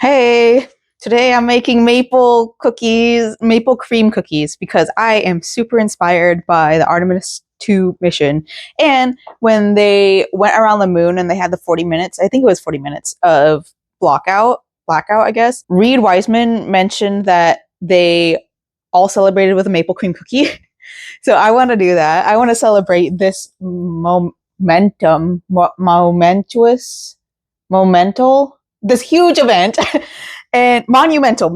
Hey, today I'm making maple cream cookies, because I am super inspired by the Artemis 2 mission. And when they went around the moon and they had the 40 minutes, I think it was 40 minutes of blackout, I guess. Reed Wiseman mentioned that they all celebrated with a maple cream cookie. So I want to do that. I want to celebrate this momental, this huge event. And monumental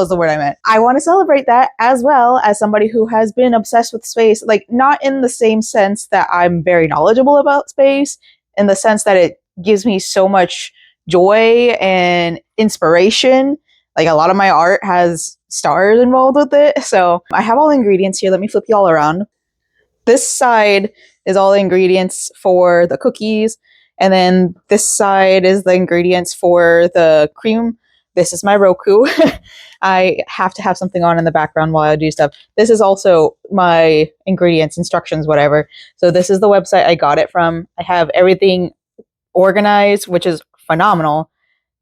is the word I meant. I want to celebrate that, as well as somebody who has been obsessed with space, like not in the same sense that I'm very knowledgeable about space, in the sense that it gives me so much joy and inspiration. Like, a lot of my art has stars involved with it. So I have all the ingredients here. Let me flip you all around. This side is all the ingredients for the cookies, and then this side is the ingredients for the cream. This is my Roku. I have to have something on in the background while I do stuff. This is also my ingredients, instructions, whatever. So this is the website I got it from. I have everything organized, which is phenomenal.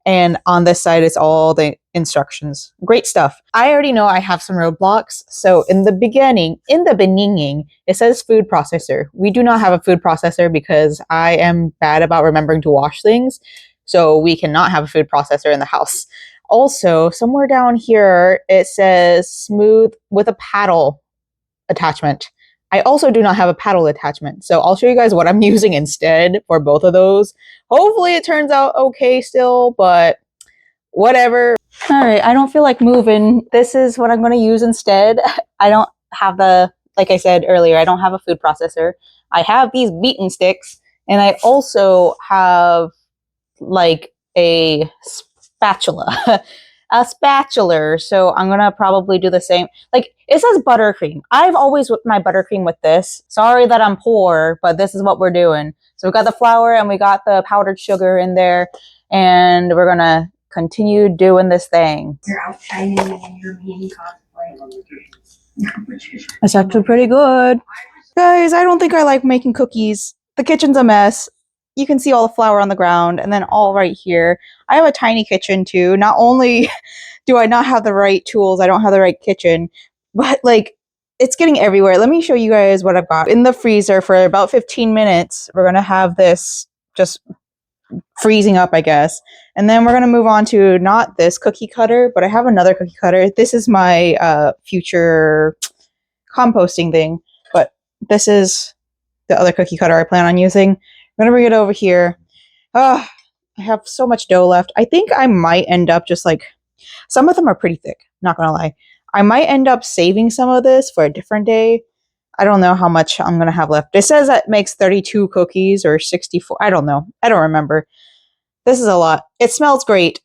And on this side is all the instructions. Great stuff. I already know I have some roadblocks. So in the beginning, it says food processor. We do not have a food processor because I am bad about remembering to wash things. So we cannot have a food processor in the house. Also, somewhere down here, it says smooth with a paddle attachment. I also do not have a paddle attachment. So I'll show you guys what I'm using instead for both of those. Hopefully it turns out okay still, but whatever. All right, I don't feel like moving. This is what I'm going to use instead. I don't have like I said earlier, I don't have a food processor. I have these beaten sticks, and I also have like a spatula. A spatula. So I'm gonna probably do the same. Like, it says buttercream. I've always whipped my buttercream with this. Sorry that I'm poor, but this is what we're doing. So we got the flour and we got the powdered sugar in there, and we're gonna continue doing this thing. You're outshining your mean cosplay. That's actually pretty good. Guys, I don't think I like making cookies. The kitchen's a mess. You can see all the flour on the ground, and then all right here. I have a tiny kitchen too. Not only do I not have the right tools, I don't have the right kitchen, but like, it's getting everywhere. Let me show you guys what I've got in the freezer for about 15 minutes. We're going to have this just freezing up, I guess. And then we're going to move on to not this cookie cutter, but I have another cookie cutter. This is my future composting thing, but this is the other cookie cutter I plan on using. I'm going to bring it over here. I have so much dough left. I think I might end up just like, some of them are pretty thick, not going to lie. I might end up saving some of this for a different day. I don't know how much I'm going to have left. It says that makes 32 cookies or 64. I don't know. I don't remember. This is a lot. It smells great.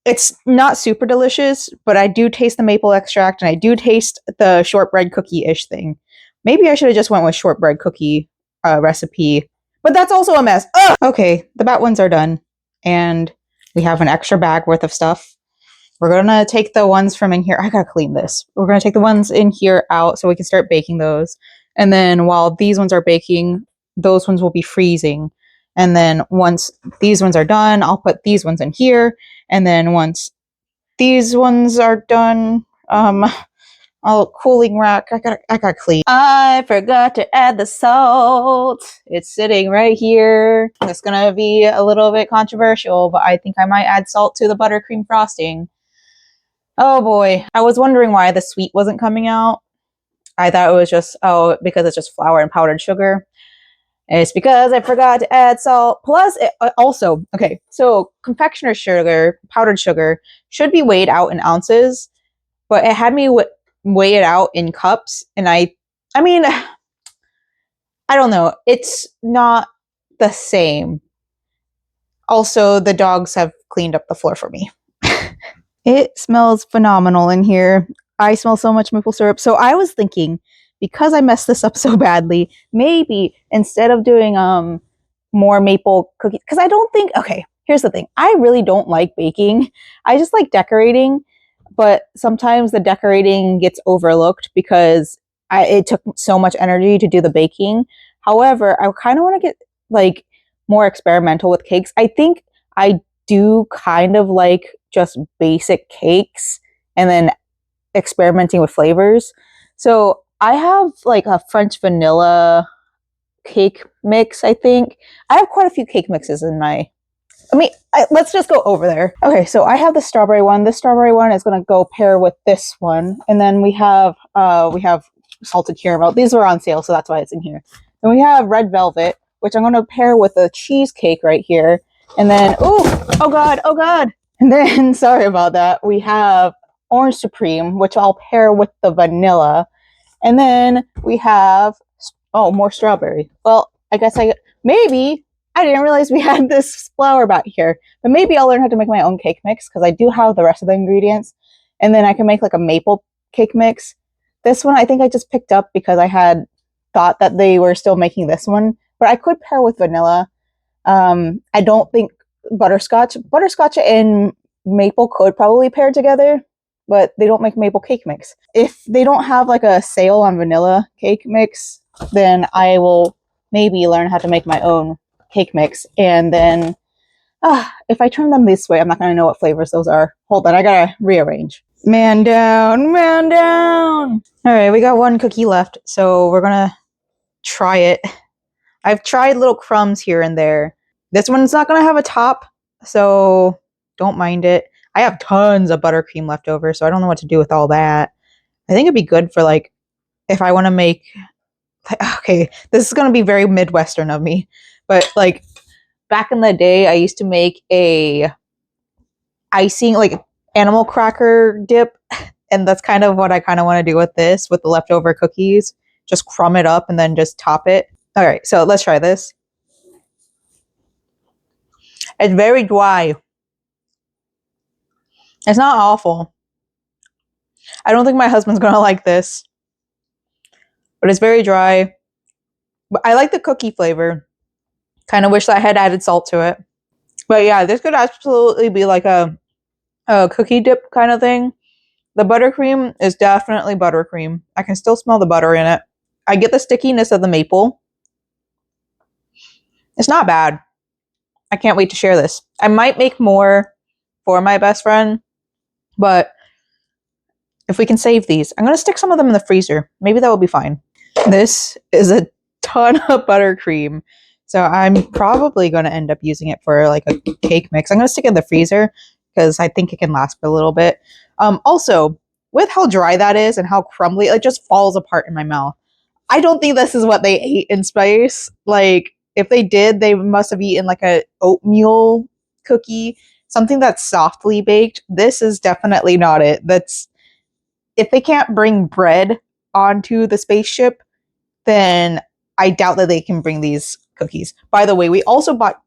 It's not super delicious, but I do taste the maple extract, and I do taste the shortbread cookie-ish thing. Maybe I should have just went with shortbread cookie recipe, but that's also a mess. Ugh! Okay, the bat ones are done, and we have an extra bag worth of stuff. We're going to take the ones from in here. I got to clean this. We're going to take the ones in here out so we can start baking those. And then while these ones are baking, those ones will be freezing. And then once these ones are done, I'll put these ones in here. And then once these ones are done, I'll cooling rack. I got clean. I forgot to add the salt. It's sitting right here. It's gonna be a little bit controversial, but I think I might add salt to the buttercream frosting. Oh boy, I was wondering why the sweet wasn't coming out. I thought it was just, because it's just flour and powdered sugar. It's because I forgot to add salt. Plus, also, okay, so confectioner sugar, powdered sugar, should be weighed out in ounces, but it had me weigh it out in cups, and I mean, I don't know. It's not the same. Also, the dogs have cleaned up the floor for me. It smells phenomenal in here. I smell so much maple syrup. So I was thinking, because I messed this up so badly, maybe instead of doing more maple cookies, because I don't think, okay, here's the thing. I really don't like baking. I just like decorating, but sometimes the decorating gets overlooked because it took so much energy to do the baking. However, I kind of want to get like more experimental with cakes. I think I do kind of like just basic cakes and then experimenting with flavors. So I have like a French vanilla cake mix, I think. I have quite a few cake mixes in my... let's just go over there. Okay, so I have the strawberry one. This strawberry one is going to go pair with this one. And then we have salted caramel. These were on sale, so that's why it's in here. And we have red velvet, which I'm going to pair with a cheesecake right here. And then, oh God. And then, sorry about that, we have orange supreme, which I'll pair with the vanilla. And then we have, more strawberry. Well, I guess maybe I didn't realize we had this flour back here, but maybe I'll learn how to make my own cake mix because I do have the rest of the ingredients. And then I can make like a maple cake mix. This one I think I just picked up because I had thought that they were still making this one, but I could pair with vanilla. I don't think butterscotch and maple could probably pair together, but they don't make maple cake mix. If they don't have like a sale on vanilla cake mix, then I will maybe learn how to make my own cake mix. And then if I turn them this way, I'm not going to know what flavors those are. Hold on, I gotta rearrange. Man down. All right, we got one cookie left, so we're gonna try it. I've tried little crumbs here and there. This one's not gonna have a top, so don't mind it. I have tons of buttercream left over, so I don't know what to do with all that. I think it'd be good for like, if I want to make, okay, this is going to be very Midwestern of me, but like back in the day, I used to make a icing, like animal cracker dip. And that's kind of what I kind of want to do with this, with the leftover cookies. Just crumb it up and then just top it. All right, so let's try this. It's very dry. It's not awful. I don't think my husband's going to like this. But it's very dry. But I like the cookie flavor. Kind of wish that I had added salt to it. But yeah, this could absolutely be like a cookie dip kind of thing. The buttercream is definitely buttercream. I can still smell the butter in it. I get the stickiness of the maple. It's not bad. I can't wait to share this. I might make more for my best friend, but if we can save these, I'm going to stick some of them in the freezer. Maybe that will be fine. This is a ton of buttercream, so I'm probably going to end up using it for like a cake mix. I'm going to stick it in the freezer because I think it can last for a little bit. Also, with how dry that is and how crumbly, it just falls apart in my mouth. I don't think this is what they ate in space. Like, if they did, they must have eaten like a oatmeal cookie, something that's softly baked. This is definitely not it. If they can't bring bread onto the spaceship, then I doubt that they can bring these cookies. By the way, we also bought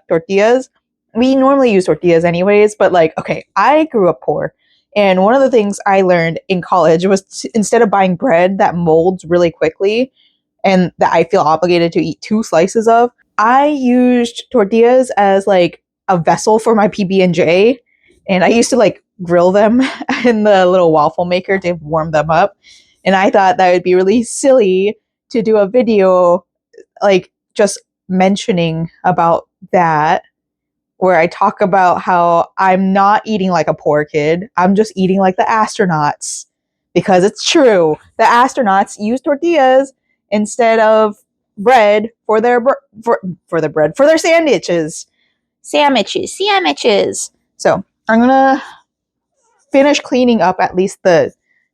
tortillas. We normally use tortillas anyways, but like, okay, I grew up poor. And one of the things I learned in college was instead of buying bread that molds really quickly and that I feel obligated to eat 2 slices of, I used tortillas as like a vessel for my PB&J. And I used to like grill them in the little waffle maker to warm them up. And I thought that would be really silly to do a video like just mentioning about that, where I talk about how I'm not eating like a poor kid. I'm just eating like the astronauts. Because it's true. The astronauts use tortillas instead of bread for their sandwiches. Sandwiches. So I'm gonna finish cleaning up at least the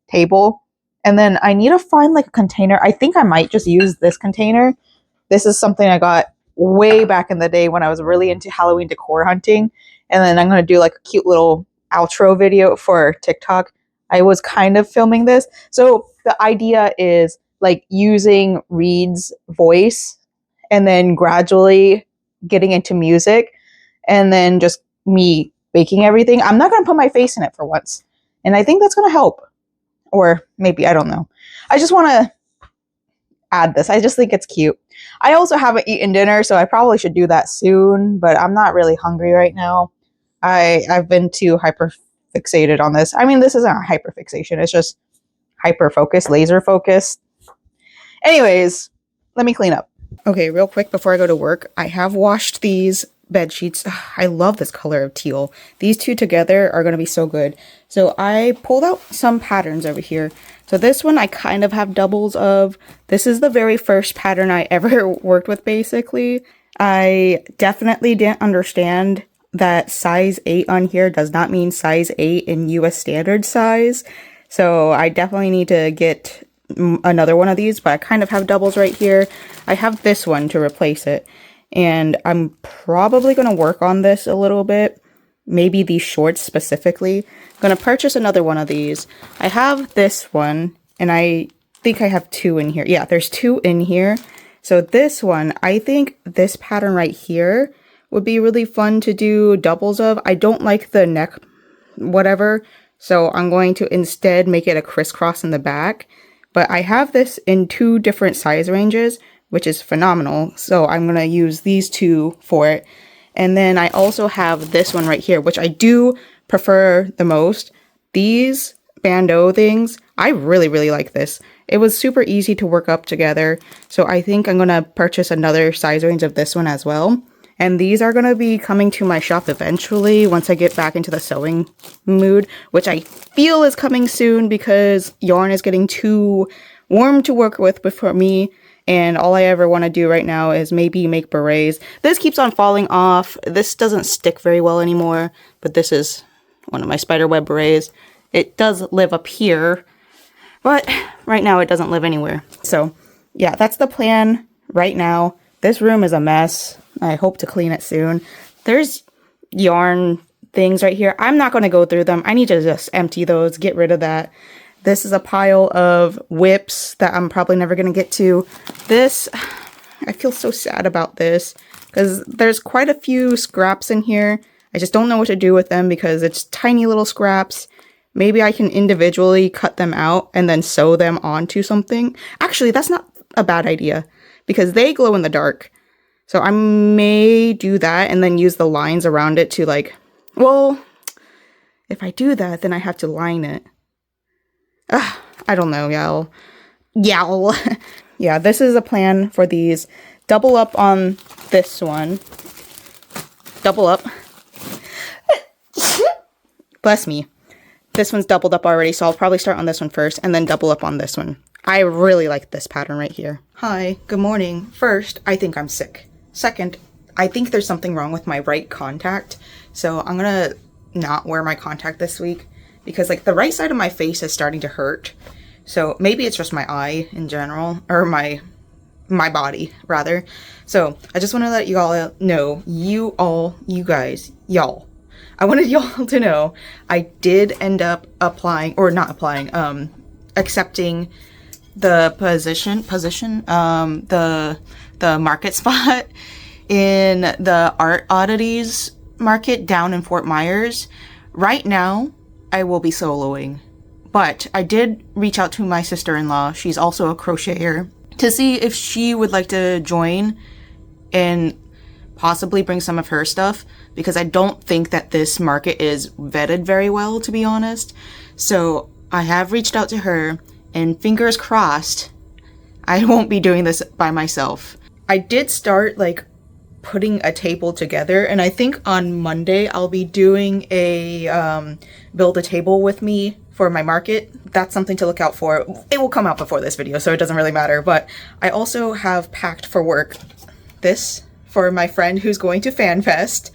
table. And then I need to find like a container. I think I might just use this container. This is something I got way back in the day when I was really into Halloween decor hunting. And then I'm going to do like a cute little outro video for TikTok. I was kind of filming this. So the idea is like using Reed's voice and then gradually getting into music and then just me baking everything. I'm not going to put my face in it for once. And I think that's going to help. Or maybe, I don't know. I just want to add this. I just think it's cute. I also haven't eaten dinner, so I probably should do that soon, but I'm not really hungry right now. I've been too hyper fixated on this. I mean, this isn't a hyper fixation. It's just hyper focused, laser focused. Anyways, let me clean up. Okay, real quick before I go to work, I have washed these bed sheets. Ugh, I love this color of teal. These two together are going to be so good. So I pulled out some patterns over here. So this one I kind of have doubles of. This is the very first pattern I ever worked with, basically. I definitely didn't understand that size 8 on here does not mean size 8 in US standard size. So I definitely need to get another one of these, but I kind of have doubles right here. I have this one to replace it. And I'm probably going to work on this a little bit. Maybe these shorts specifically. I'm going to purchase another one of these. I have this one, and I think I have 2 in here. Yeah, there's 2 in here. So this one, I think this pattern right here would be really fun to do doubles of. I don't like the neck, whatever. So I'm going to instead make it a crisscross in the back. But I have this in 2 different size ranges, which is phenomenal. So I'm going to use these 2 for it. And then I also have this one right here, which I do prefer the most. These bandeau things, I really, really like this. It was super easy to work up together. So I think I'm going to purchase another size range of this one as well. And these are going to be coming to my shop eventually once I get back into the sewing mood, which I feel is coming soon because yarn is getting too warm to work with for me. And all I ever want to do right now is maybe make berets. This keeps on falling off. This doesn't stick very well anymore, but this is one of my spiderweb berets. It does live up here, but right now it doesn't live anywhere. So yeah, that's the plan right now. This room is a mess. I hope to clean it soon. There's yarn things right here. I'm not going to go through them. I need to just empty those, get rid of that. This is a pile of whips that I'm probably never going to get to. This, I feel so sad about this because there's quite a few scraps in here. I just don't know what to do with them because it's tiny little scraps. Maybe I can individually cut them out and then sew them onto something. Actually, that's not a bad idea because they glow in the dark. So I may do that and then use the lines around it to like, well, if I do that, then I have to line it. I don't know, y'all. Y'all. Yeah, this is a plan for these. Double up on this one. Double up. Bless me. This one's doubled up already, so I'll probably start on this one first and then double up on this one. I really like this pattern right here. Hi, good morning. First, I think I'm sick. Second, I think there's something wrong with my right contact. So I'm gonna not wear my contact this week because like the right side of my face is starting to hurt. So maybe it's just my eye in general, or my body rather. So I just want to let you all know, you guys, y'all. I wanted y'all to know I did end up applying, or not applying, accepting the the market spot in the Art Oddities market down in Fort Myers. Right now, I will be soloing, but I did reach out to my sister-in-law. She's also a crocheter, to see if she would like to join and possibly bring some of her stuff, because I don't think that this market is vetted very well, to be honest. So I have reached out to her, and fingers crossed, I won't be doing this by myself. I did start like putting a table together, and I think on Monday I'll be doing a build a table with me for my market. That's something to look out for. It will come out before this video, so it doesn't really matter, but I also have packed for work this for my friend who's going to FanFest,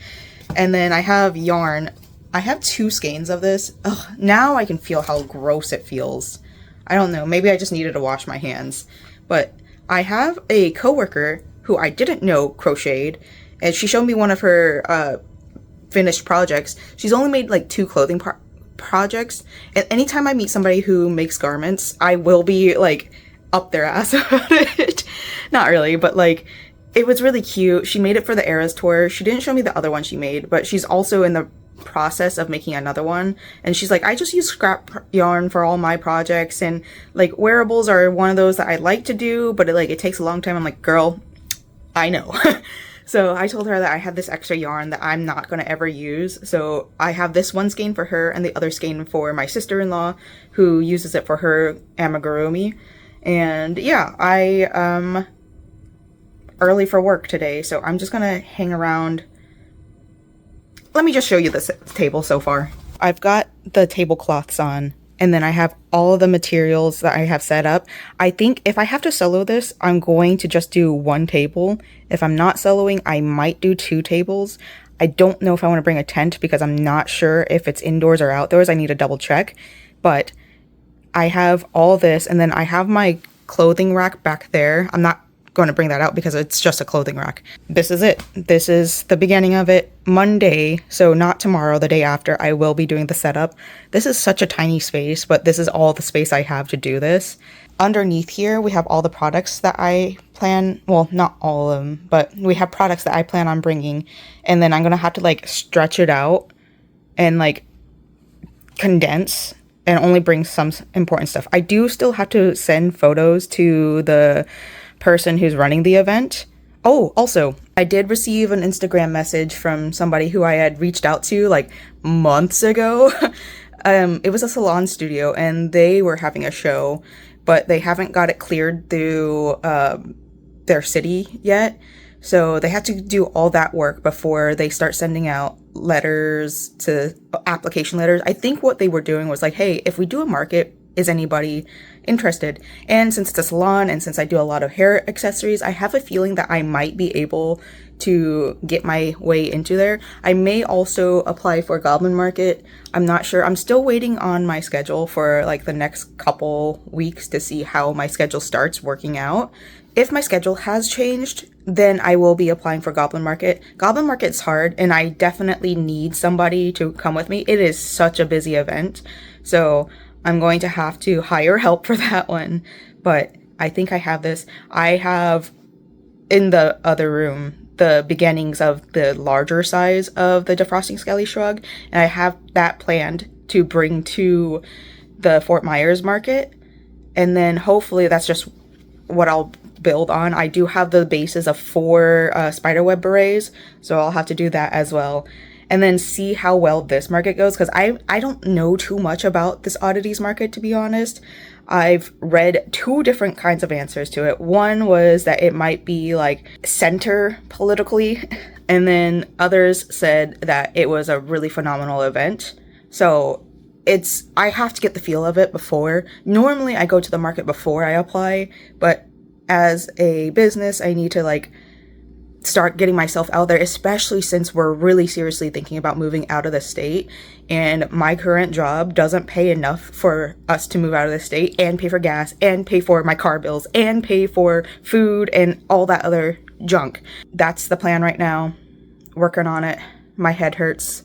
and then I have yarn. I have 2 skeins of this. Ugh, now I can feel how gross it feels. I don't know, maybe I just needed to wash my hands, but I have a coworker who I didn't know crocheted, and she showed me one of her finished projects. She's only made like 2 clothing projects, and anytime I meet somebody who makes garments, I will be like up their ass about it. Not really, but like it was really cute. She made it for the Eras tour. She didn't show me the other one she made, but she's also in the process of making another one, and she's like, I just use scrap yarn for all my projects, and like wearables are one of those that I like to do, but it takes a long time. I'm like, girl, I know. So I told her that I had this extra yarn that I'm not going to ever use, so I have this one skein for her and the other skein for my sister-in-law, who uses it for her amigurumi. And yeah, I early for work today, so I'm just gonna hang around let me just show you this table so far. I've got the tablecloths on, and then I have all of the materials that I have set up. I think if I have to solo this, I'm going to just do one table. If I'm not soloing, I might do 2 tables. I don't know if I want to bring a tent because I'm not sure if it's indoors or outdoors. I need to double check. But I have all this, and then I have my clothing rack back there. I'm not going to bring that out because it's just a clothing rack. This is it. This is the beginning of it. Monday, so not tomorrow, the day after, I will be doing the setup. This is such a tiny space, but this is all the space I have to do this. Underneath here, we have all the products that I plan, well, not all of them, but we have products that I plan on bringing, and then I'm going to have to like stretch it out and like condense and only bring some important stuff. I do still have to send photos to the person who's running the event. Oh, also, I did receive an Instagram message from somebody who I had reached out to like months ago. It was a salon studio and they were having a show, but they haven't got it cleared through their city yet. So they have to do all that work before they start sending out letters to application letters. I think what they were doing was like, hey, if we do a market, is anybody interested? And since it's a salon and since I do a lot of hair accessories, I have a feeling that I might be able to get my way into there. I may also apply for Goblin Market. I'm not sure. I'm still waiting on my schedule for like the next couple weeks to see how my schedule starts working out. If my schedule has changed, then I will be applying for Goblin Market. Goblin Market's hard, and I definitely need somebody to come with me. It is such a busy event, so I'm going to have to hire help for that one. But I think I have this. I have, in the other room, the beginnings of the larger size of the Defrosting Skelly Shrug, and I have that planned to bring to the Fort Myers market, and then hopefully that's just what I'll build on. I do have the bases of 4 spiderweb berets, so I'll have to do that as well. And then see how well this market goes, because I don't know too much about this oddities market, to be honest. I've read 2 different kinds of answers to it. One was that it might be like center politically, and then others said that it was a really phenomenal event. So I have to get the feel of it before. Normally I go to the market before I apply, but as a business, I need to like start getting myself out there, especially since we're really seriously thinking about moving out of the state, and my current job doesn't pay enough for us to move out of the state and pay for gas and pay for my car bills and pay for food and all that other junk. That's the plan right now. Working on it. My head hurts.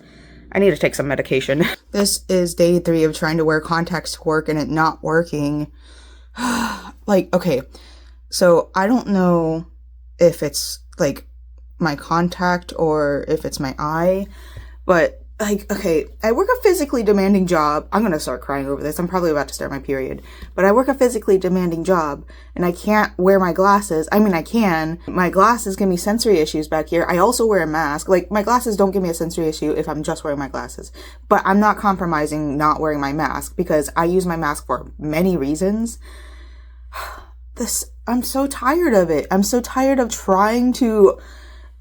I need to take some medication. This is day 3 of trying to wear contacts to work and it not working. Like, okay, so I don't know if it's like my contact or if it's my eye, but like, okay, I work a physically demanding job. I'm gonna start crying over this. I'm probably about to start my period, but I work a physically demanding job and I can't wear my glasses. I mean, I can. My glasses give me sensory issues back here. I also wear a mask. Like, my glasses don't give me a sensory issue if I'm just wearing my glasses, but I'm not compromising not wearing my mask because I use my mask for many reasons. I'm so tired of it. I'm so tired of trying to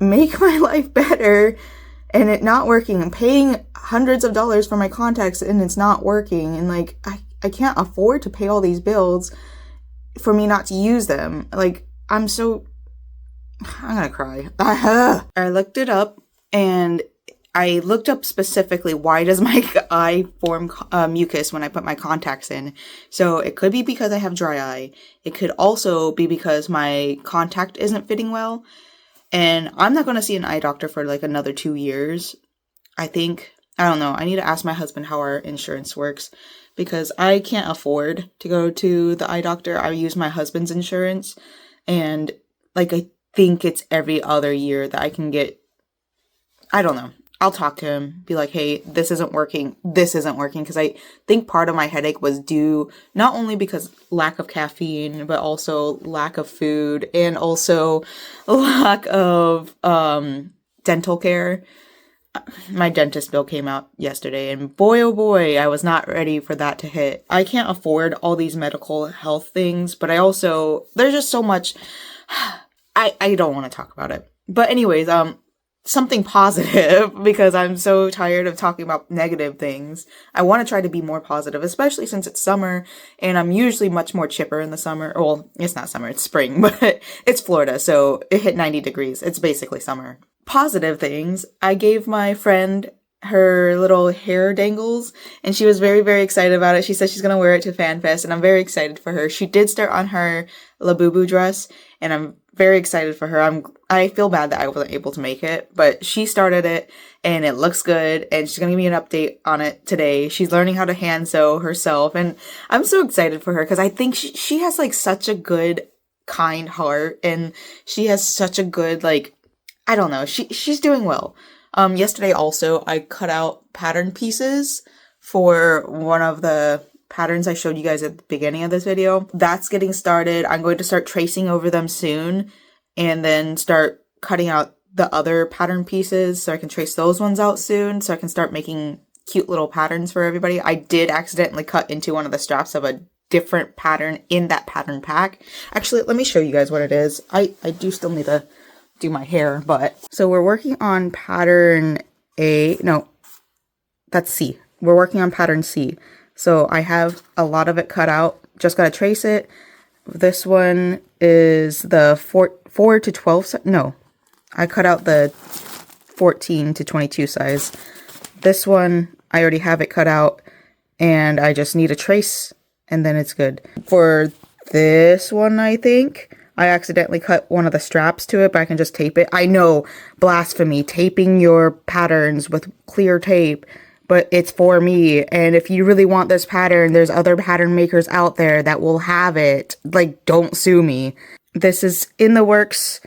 make my life better and it not working. I'm paying hundreds of dollars for my contacts and it's not working. And like, I can't afford to pay all these bills for me not to use them. Like, I'm gonna cry. I looked it up and I looked up specifically, why does my eye form mucus when I put my contacts in? So it could be because I have dry eye. It could also be because my contact isn't fitting well. And I'm not going to see an eye doctor for like another 2 years. I don't know. I need to ask my husband how our insurance works because I can't afford to go to the eye doctor. I use my husband's insurance. And like, I think it's every other year that I can get, I don't know. I'll talk to him, be like, hey, this isn't working. Because I think part of my headache was due not only because lack of caffeine, but also lack of food and also lack of dental care. My dentist bill came out yesterday and boy, oh boy, I was not ready for that to hit. I can't afford all these medical health things, but there's just so much. I don't want to talk about it. But anyways, something positive because I'm so tired of talking about negative things. I want to try to be more positive, especially since it's summer and I'm usually much more chipper in the summer. Well, it's not summer, it's spring, but it's Florida, so it hit 90 degrees. It's basically summer. Positive things. I gave my friend her little hair dangles and she was very, very excited about it. She said she's going to wear it to FanFest and I'm very excited for her. She did start on her Labubu dress and I'm very excited for her. I feel bad that I wasn't able to make it, but she started it and it looks good and she's going to give me an update on it today. She's learning how to hand sew herself and I'm so excited for her because I think she has like such a good, kind heart and she has such a good, like, I don't know, she's doing well. Yesterday also, I cut out pattern pieces for one of the patterns I showed you guys at the beginning of this video. That's getting started. I'm going to start tracing over them soon and then start cutting out the other pattern pieces so I can trace those ones out soon so I can start making cute little patterns for everybody. I did accidentally cut into one of the straps of a different pattern in that pattern pack. Actually, let me show you guys what it is. I do still need to do my hair, but so we're working on pattern A. No, that's C. We're working on pattern C. So I have a lot of it cut out. Just gotta trace it. This one is the 4 to 12. No, I cut out the 14 to 22 size. This one, I already have it cut out and I just need a trace and then it's good. For this one, I think I accidentally cut one of the straps to it, but I can just tape it. I know, blasphemy, taping your patterns with clear tape, but it's for me. And if you really want this pattern, there's other pattern makers out there that will have it. Like, don't sue me. This is in the works.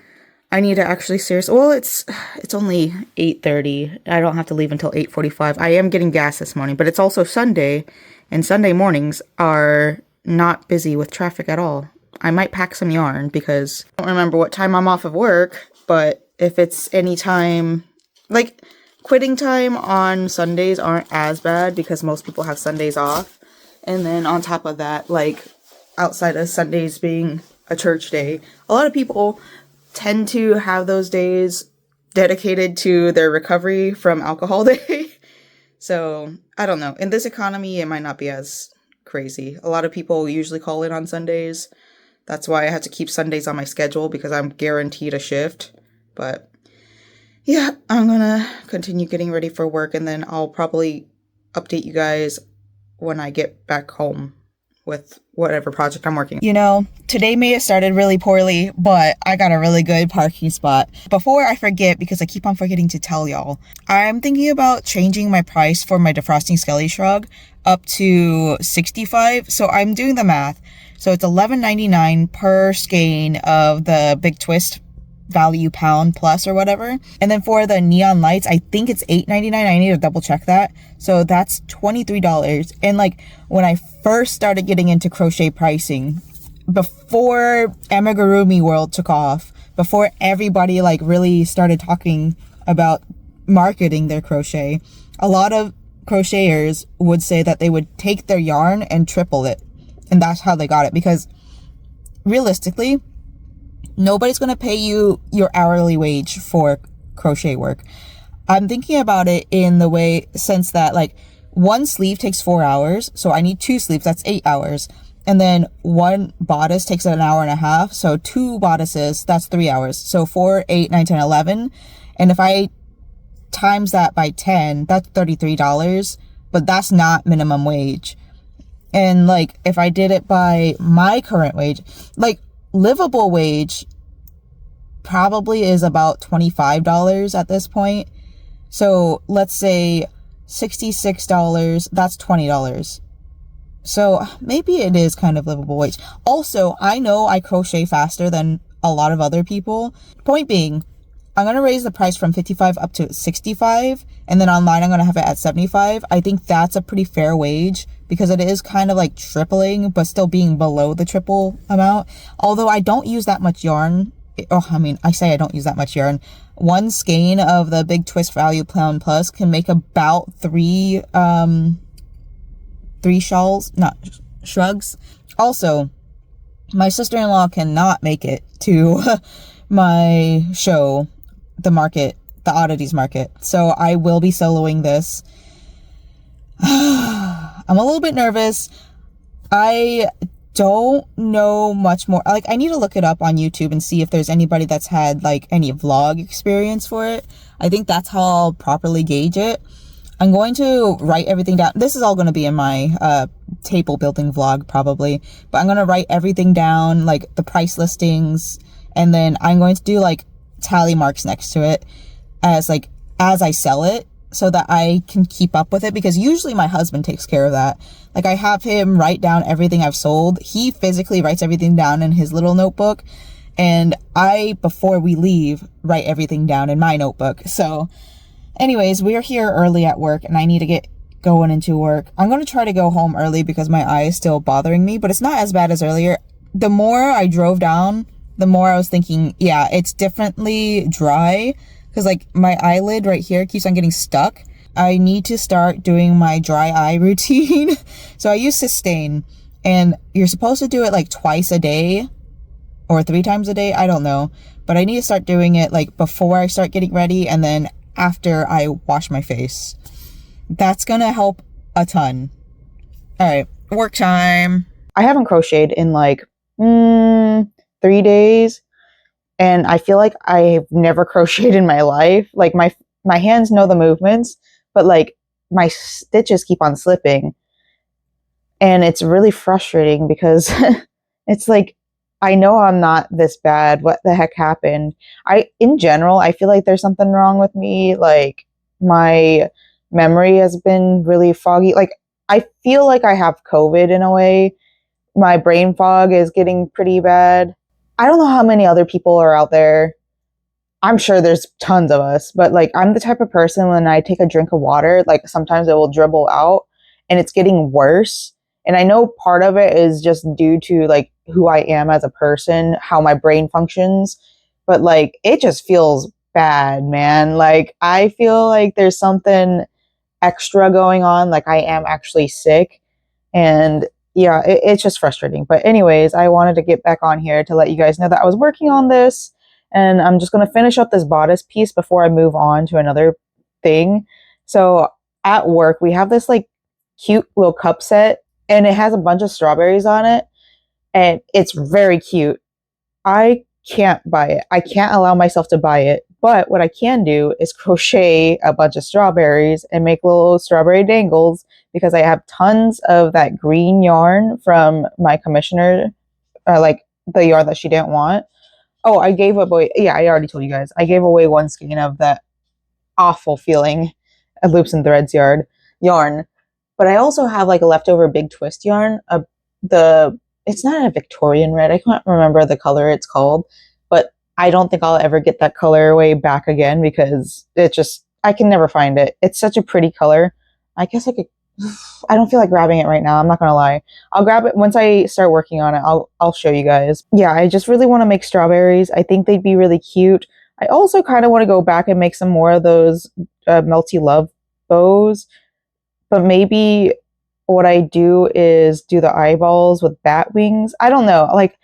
I need to actually seriously, well, it's only 8:30. I don't have to leave until 8:45. I am getting gas this morning, but it's also Sunday, and Sunday mornings are not busy with traffic at all. I might pack some yarn because I don't remember what time I'm off of work, but if it's any time, like quitting time on Sundays aren't as bad because most people have Sundays off. And then on top of that, like outside of Sundays being a church day, a lot of people tend to have those days dedicated to their recovery from alcohol day. So I don't know. In this economy, it might not be as crazy. A lot of people usually call in on Sundays. That's why I had to keep Sundays on my schedule because I'm guaranteed a shift. But yeah, I'm gonna continue getting ready for work and then I'll probably update you guys when I get back home with whatever project I'm working on. You know, today may have started really poorly, but I got a really good parking spot. Before I forget, because I keep on forgetting to tell y'all, I'm thinking about changing my price for my defrosting skelly shrug up to $65. So I'm doing the math. So it's $11.99 per skein of the Big Twist value pound plus or whatever. And then for the neon lights, I think it's $8.99. I need to double check that. So that's $23. And like when I first started getting into crochet pricing, before amigurumi world took off, before everybody like really started talking about marketing their crochet, a lot of crocheters would say that they would take their yarn and triple it. And that's how they got it, because realistically, nobody's going to pay you your hourly wage for crochet work. I'm thinking about it in the way, since that like one sleeve takes 4 hours. So I need 2 sleeves. That's 8 hours. And then one bodice takes an hour and a half. So 2 bodices, that's 3 hours. So 4, 8, 9, 10, 11. And if I times that by 10, that's $33. But that's not minimum wage. And like, if I did it by my current wage, like livable wage probably is about $25 at this point. So let's say $66, that's $20. So maybe it is kind of livable wage. Also, I know I crochet faster than a lot of other people. Point being, I'm going to raise the price from $55 up to $65. And then online, I'm going to have it at $75. I think that's a pretty fair wage because it is kind of like tripling, but still being below the triple amount. Although I don't use that much yarn. Oh, I mean, I say I don't use that much yarn. One skein of the Big Twist Value Pound Plus can make about three shawls, not shrugs. Also, my sister-in-law cannot make it to my show, the market the oddities market. So I will be soloing this. I'm a little bit nervous. I don't know much more. Like, I need to look it up on YouTube and see if there's anybody that's had like any vlog experience for it. I think that's how I'll properly gauge it. I'm going to write everything down. This is all going to be in my table building vlog probably, but I'm going to write everything down, like the price listings, and then I'm going to do like tally marks next to it as I sell it, so that I can keep up with it, because usually my husband takes care of that. Like, I have him write down everything I've sold. He physically writes everything down in his little notebook, and I, before we leave, write everything down in my notebook. So anyways, we're here early at work and I need to get going into work. I'm going to try to go home early because my eye is still bothering me, but it's not as bad as earlier. The more I drove down, the more I was thinking, yeah, it's definitely dry, because like my eyelid right here keeps on getting stuck. I need to start doing my dry eye routine. So I use Sustain, and you're supposed to do it like twice a day or 3 times a day. I don't know, but I need to start doing it like before I start getting ready and then after I wash my face. That's gonna help a ton. All right, work time. I haven't crocheted in like 3 days. And I feel like I've never crocheted in my life. Like my hands know the movements, but like my stitches keep on slipping. And it's really frustrating because it's like, I know I'm not this bad. What the heck happened? In general, I feel like there's something wrong with me. Like, my memory has been really foggy. Like, I feel like I have COVID in a way. My brain fog is getting pretty bad. I don't know how many other people are out there. I'm sure there's tons of us, but like, I'm the type of person, when I take a drink of water, like sometimes it will dribble out and it's getting worse. And I know part of it is just due to like who I am as a person, how my brain functions, but like, it just feels bad, man. Like, I feel like there's something extra going on. Like, I am actually sick, and yeah, it's just frustrating. But anyways, I wanted to get back on here to let you guys know that I was working on this, and I'm just going to finish up this bodice piece before I move on to another thing. So at work, we have this like cute little cup set, and it has a bunch of strawberries on it, and it's very cute. I can't buy it. I can't allow myself to buy it. But what I can do is crochet a bunch of strawberries and make little strawberry dangles, because I have tons of that green yarn from my commissioner, like the yarn that she didn't want. Oh, I gave away, yeah, I already told you guys. I gave away one skein of that awful feeling loops and threads yarn. But I also have like a leftover big twist yarn. It's not a Victorian red. I can't remember the color it's called, but I don't think I'll ever get that colorway back again, because I can never find it. It's such a pretty color. I guess I don't feel like grabbing it right now. I'm not gonna lie. I'll grab it once I start working on it. I'll show you guys. Yeah, I just really want to make strawberries. I think they'd be really cute. I also kind of want to go back and make some more of those Melty Love bows, but maybe what I do is do the eyeballs with bat wings. I don't know. Like,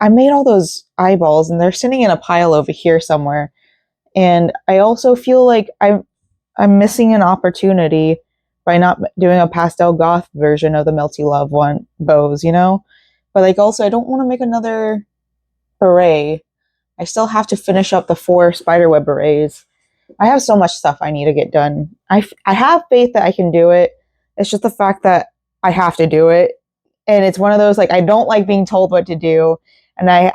I made all those eyeballs and they're sitting in a pile over here somewhere. And I also feel like I'm missing an opportunity by not doing a pastel goth version of the Melty Love bows, you know? But like, also, I don't want to make another beret. I still have to finish up the 4 spiderweb berets. I have so much stuff I need to get done. I have faith that I can do it. It's just the fact that I have to do it. And it's one of those, like, I don't like being told what to do. And I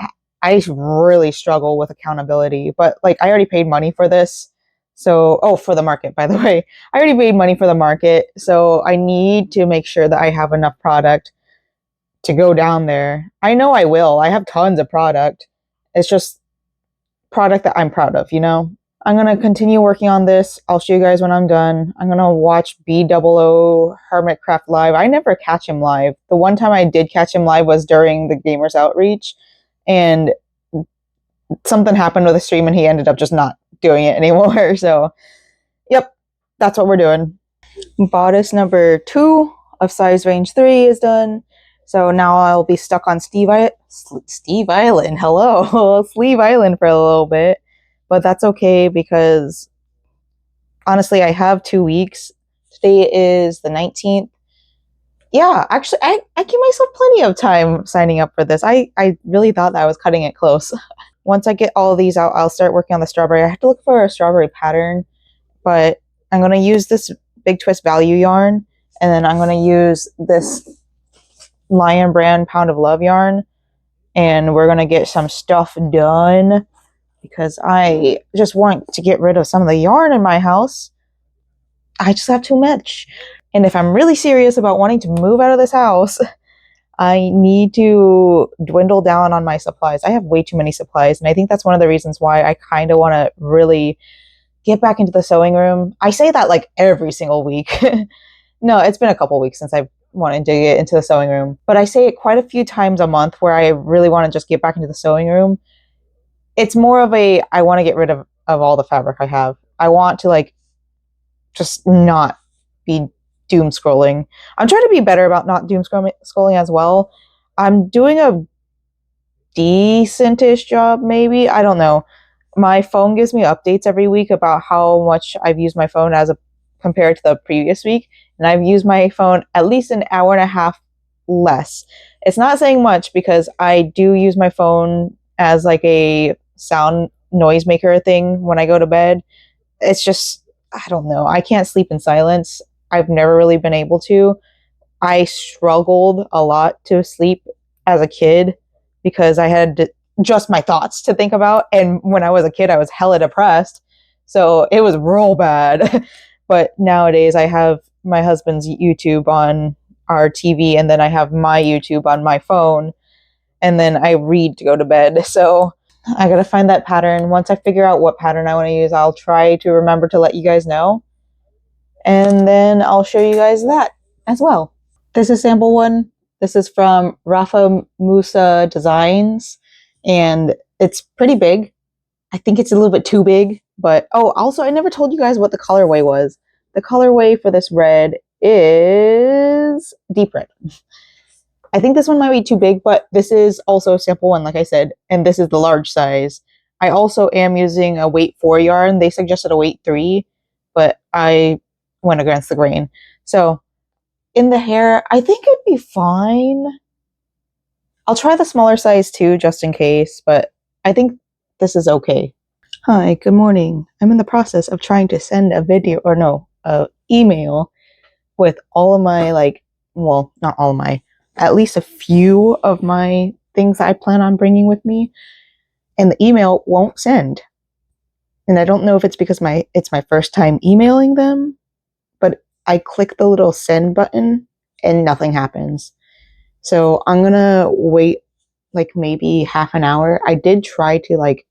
really struggle with accountability. But like, I already paid money for this. So, for the market, by the way. I already paid money for the market. So I need to make sure that I have enough product to go down there. I know I will. I have tons of product. It's just product that I'm proud of, you know? I'm going to continue working on this. I'll show you guys when I'm done. I'm going to watch B00 Hermitcraft live. I never catch him live. The one time I did catch him live was during the Gamers Outreach, and something happened with the stream and he ended up just not doing it anymore. So, yep, that's what we're doing. Bodice number 2 of size range 3 is done. So now I'll be stuck on Steve Island. Hello. Sleeve Island for a little bit. but that's okay because honestly, I have 2 weeks. Today is the 19th. Yeah, actually, I give myself plenty of time signing up for this. I really thought that I was cutting it close. Once I get all of these out, I'll start working on the strawberry. I have to look for a strawberry pattern, but I'm going to use this Big Twist Value yarn, and then I'm going to use this Lion Brand Pound of Love yarn, and we're going to get some stuff done because I just want to get rid of some of the yarn in my house. I just have too much. And if I'm really serious about wanting to move out of this house, I need to dwindle down on my supplies. I have way too many supplies, and I think that's one of the reasons why I kind of want to really get back into the sewing room. I say that like every single week. No, it's been a couple weeks since I've wanted to get into the sewing room, but I say it quite a few times a month where I really want to just get back into the sewing room. It's more of a, I want to get rid of all the fabric I have. I want to like just not be doom scrolling. I'm trying to be better about not doom scrolling as well. I'm doing a decentish job, maybe. I don't know. My phone gives me updates every week about how much I've used my phone compared to the previous week, and I've used my phone at least an hour and a half less. It's not saying much because I do use my phone as like a sound noisemaker thing when I go to bed. It's just, I don't know. I can't sleep in silence. I've never really been able to. I struggled a lot to sleep as a kid because I had just my thoughts to think about. And when I was a kid, I was hella depressed. So it was real bad. But nowadays, I have my husband's YouTube on our TV, and then I have my YouTube on my phone, and then I read to go to bed. So I gotta find that pattern. Once I figure out what pattern I want to use, I'll try to remember to let you guys know. And then I'll show you guys that as well. This is sample one. This is from Rafa Musa Designs, and it's pretty big. I think it's a little bit too big, but oh, also I never told you guys what the colorway was. The colorway for this red is deep red. I think this one might be too big, but this is also sample one, like I said, and this is the large size. I also am using a weight 4 yarn. They suggested a weight 3, but I went against the grain. So in the hair, I think it'd be fine. I'll try the smaller size too, just in case, but I think this is okay. Hi, good morning. I'm in the process of trying to send a video, or no, a email with all of my, like, well, not all of my, at least a few of my things I plan on bringing with me, and the email won't send. And I don't know if it's because it's my first time emailing them, but I click the little send button and nothing happens. So I'm gonna wait like maybe half an hour. I did try to like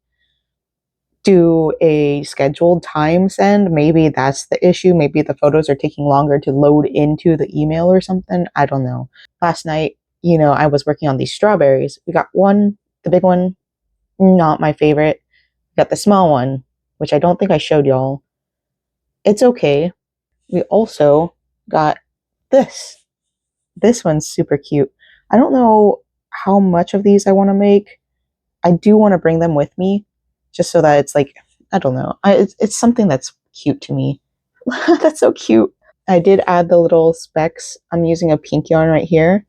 do a scheduled time send. Maybe that's the issue. Maybe the photos are taking longer to load into the email or something. I don't know. Last night, I was working on these strawberries. We got one, the big one, not my favorite. We got the small one, which I don't think I showed y'all. It's okay. We also got this. This one's super cute. I don't know how much of these I want to make. I do want to bring them with me just so that it's like, I don't know. It's something that's cute to me. That's so cute. I did add the little specks. I'm using a pink yarn right here,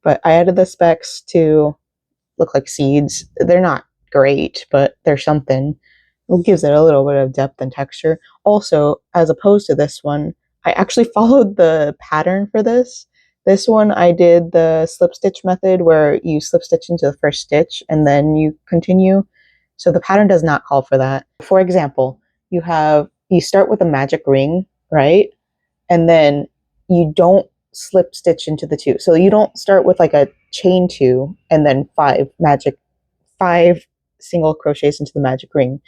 but I added the specks to look like seeds. They're not great, but they're something. It gives it a little bit of depth and texture. Also, as opposed to this one, I actually followed the pattern for this. This one, I did the slip stitch method where you slip stitch into the first stitch and then you continue. So the pattern does not call for that. For example, you start with a magic ring, right? And then you don't slip stitch into the 2. So you don't start with like a chain 2 and then 5 single crochets into the magic ring.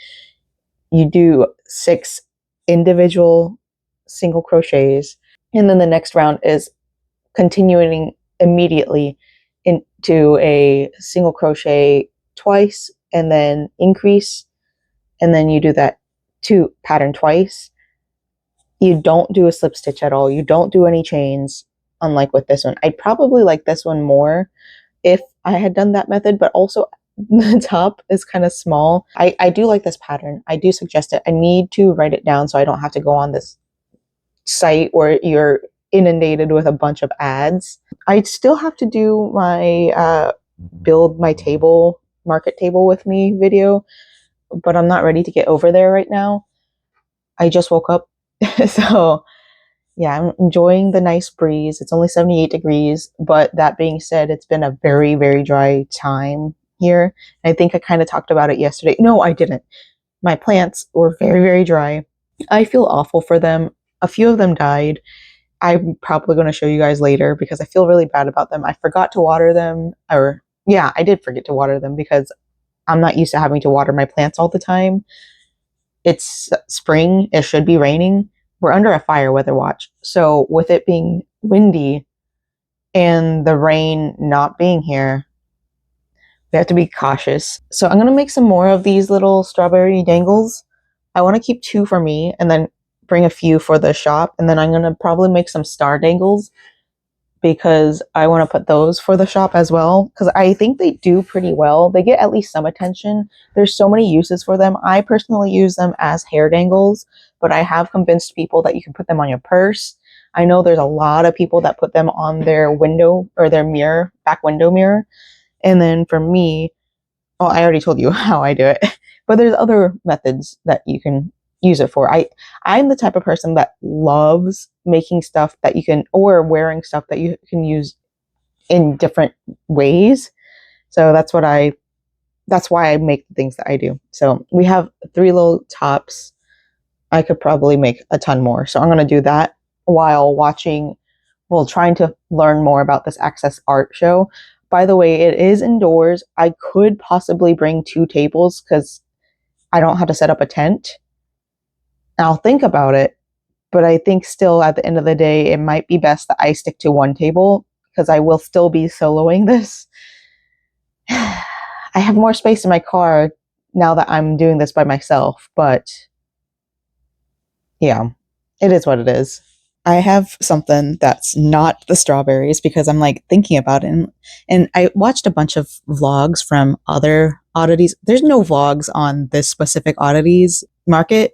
You do 6 individual single crochets, and then the next round is continuing immediately into a single crochet twice and then increase, and then you do that pattern twice. You don't do a slip stitch at all. You don't do any chains, unlike with this one. I'd probably like this one more if I had done that method, but also the top is kind of small. I do like this pattern. I do suggest it. I need to write it down so I don't have to go on this site where you're inundated with a bunch of ads. I still have to do my build my table, market table with me video, but I'm not ready to get over there right now. I just woke up. So yeah, I'm enjoying the nice breeze. It's only 78 degrees, but that being said, it's been a very, very dry time here. I think I kind of talked about it yesterday. No, I didn't. My plants were very, very dry. I feel awful for them. A few of them died. I'm probably going to show you guys later because I feel really bad about them. I forgot to water them, or yeah, I did forget to water them because I'm not used to having to water my plants all the time. It's spring, it should be raining. We're under a fire weather watch. So with it being windy and the rain not being here, we have to be cautious. So I'm going to make some more of these little strawberry dangles. I want to keep 2 for me and then bring a few for the shop. And then I'm going to probably make some star dangles because I want to put those for the shop as well. Because I think they do pretty well. They get at least some attention. There's so many uses for them. I personally use them as hair dangles, but I have convinced people that you can put them on your purse. I know there's a lot of people that put them on their window or their mirror, back window mirror. And then for me, well, I already told you how I do it, but there's other methods that you can use it for. I'm the type of person that loves making stuff that you can, or wearing stuff that you can use in different ways. So that's why I make the things that I do. So we have 3 little tops. I could probably make a ton more. So I'm going to do that while trying to learn more about this Access Art show. By the way, it is indoors. I could possibly bring 2 tables because I don't have to set up a tent. I'll think about it, but I think still at the end of the day, it might be best that I stick to 1 table because I will still be soloing this. I have more space in my car now that I'm doing this by myself, but yeah, it is what it is. I have something that's not the strawberries because I'm like thinking about it. And I watched a bunch of vlogs from other oddities. There's no vlogs on this specific oddities market.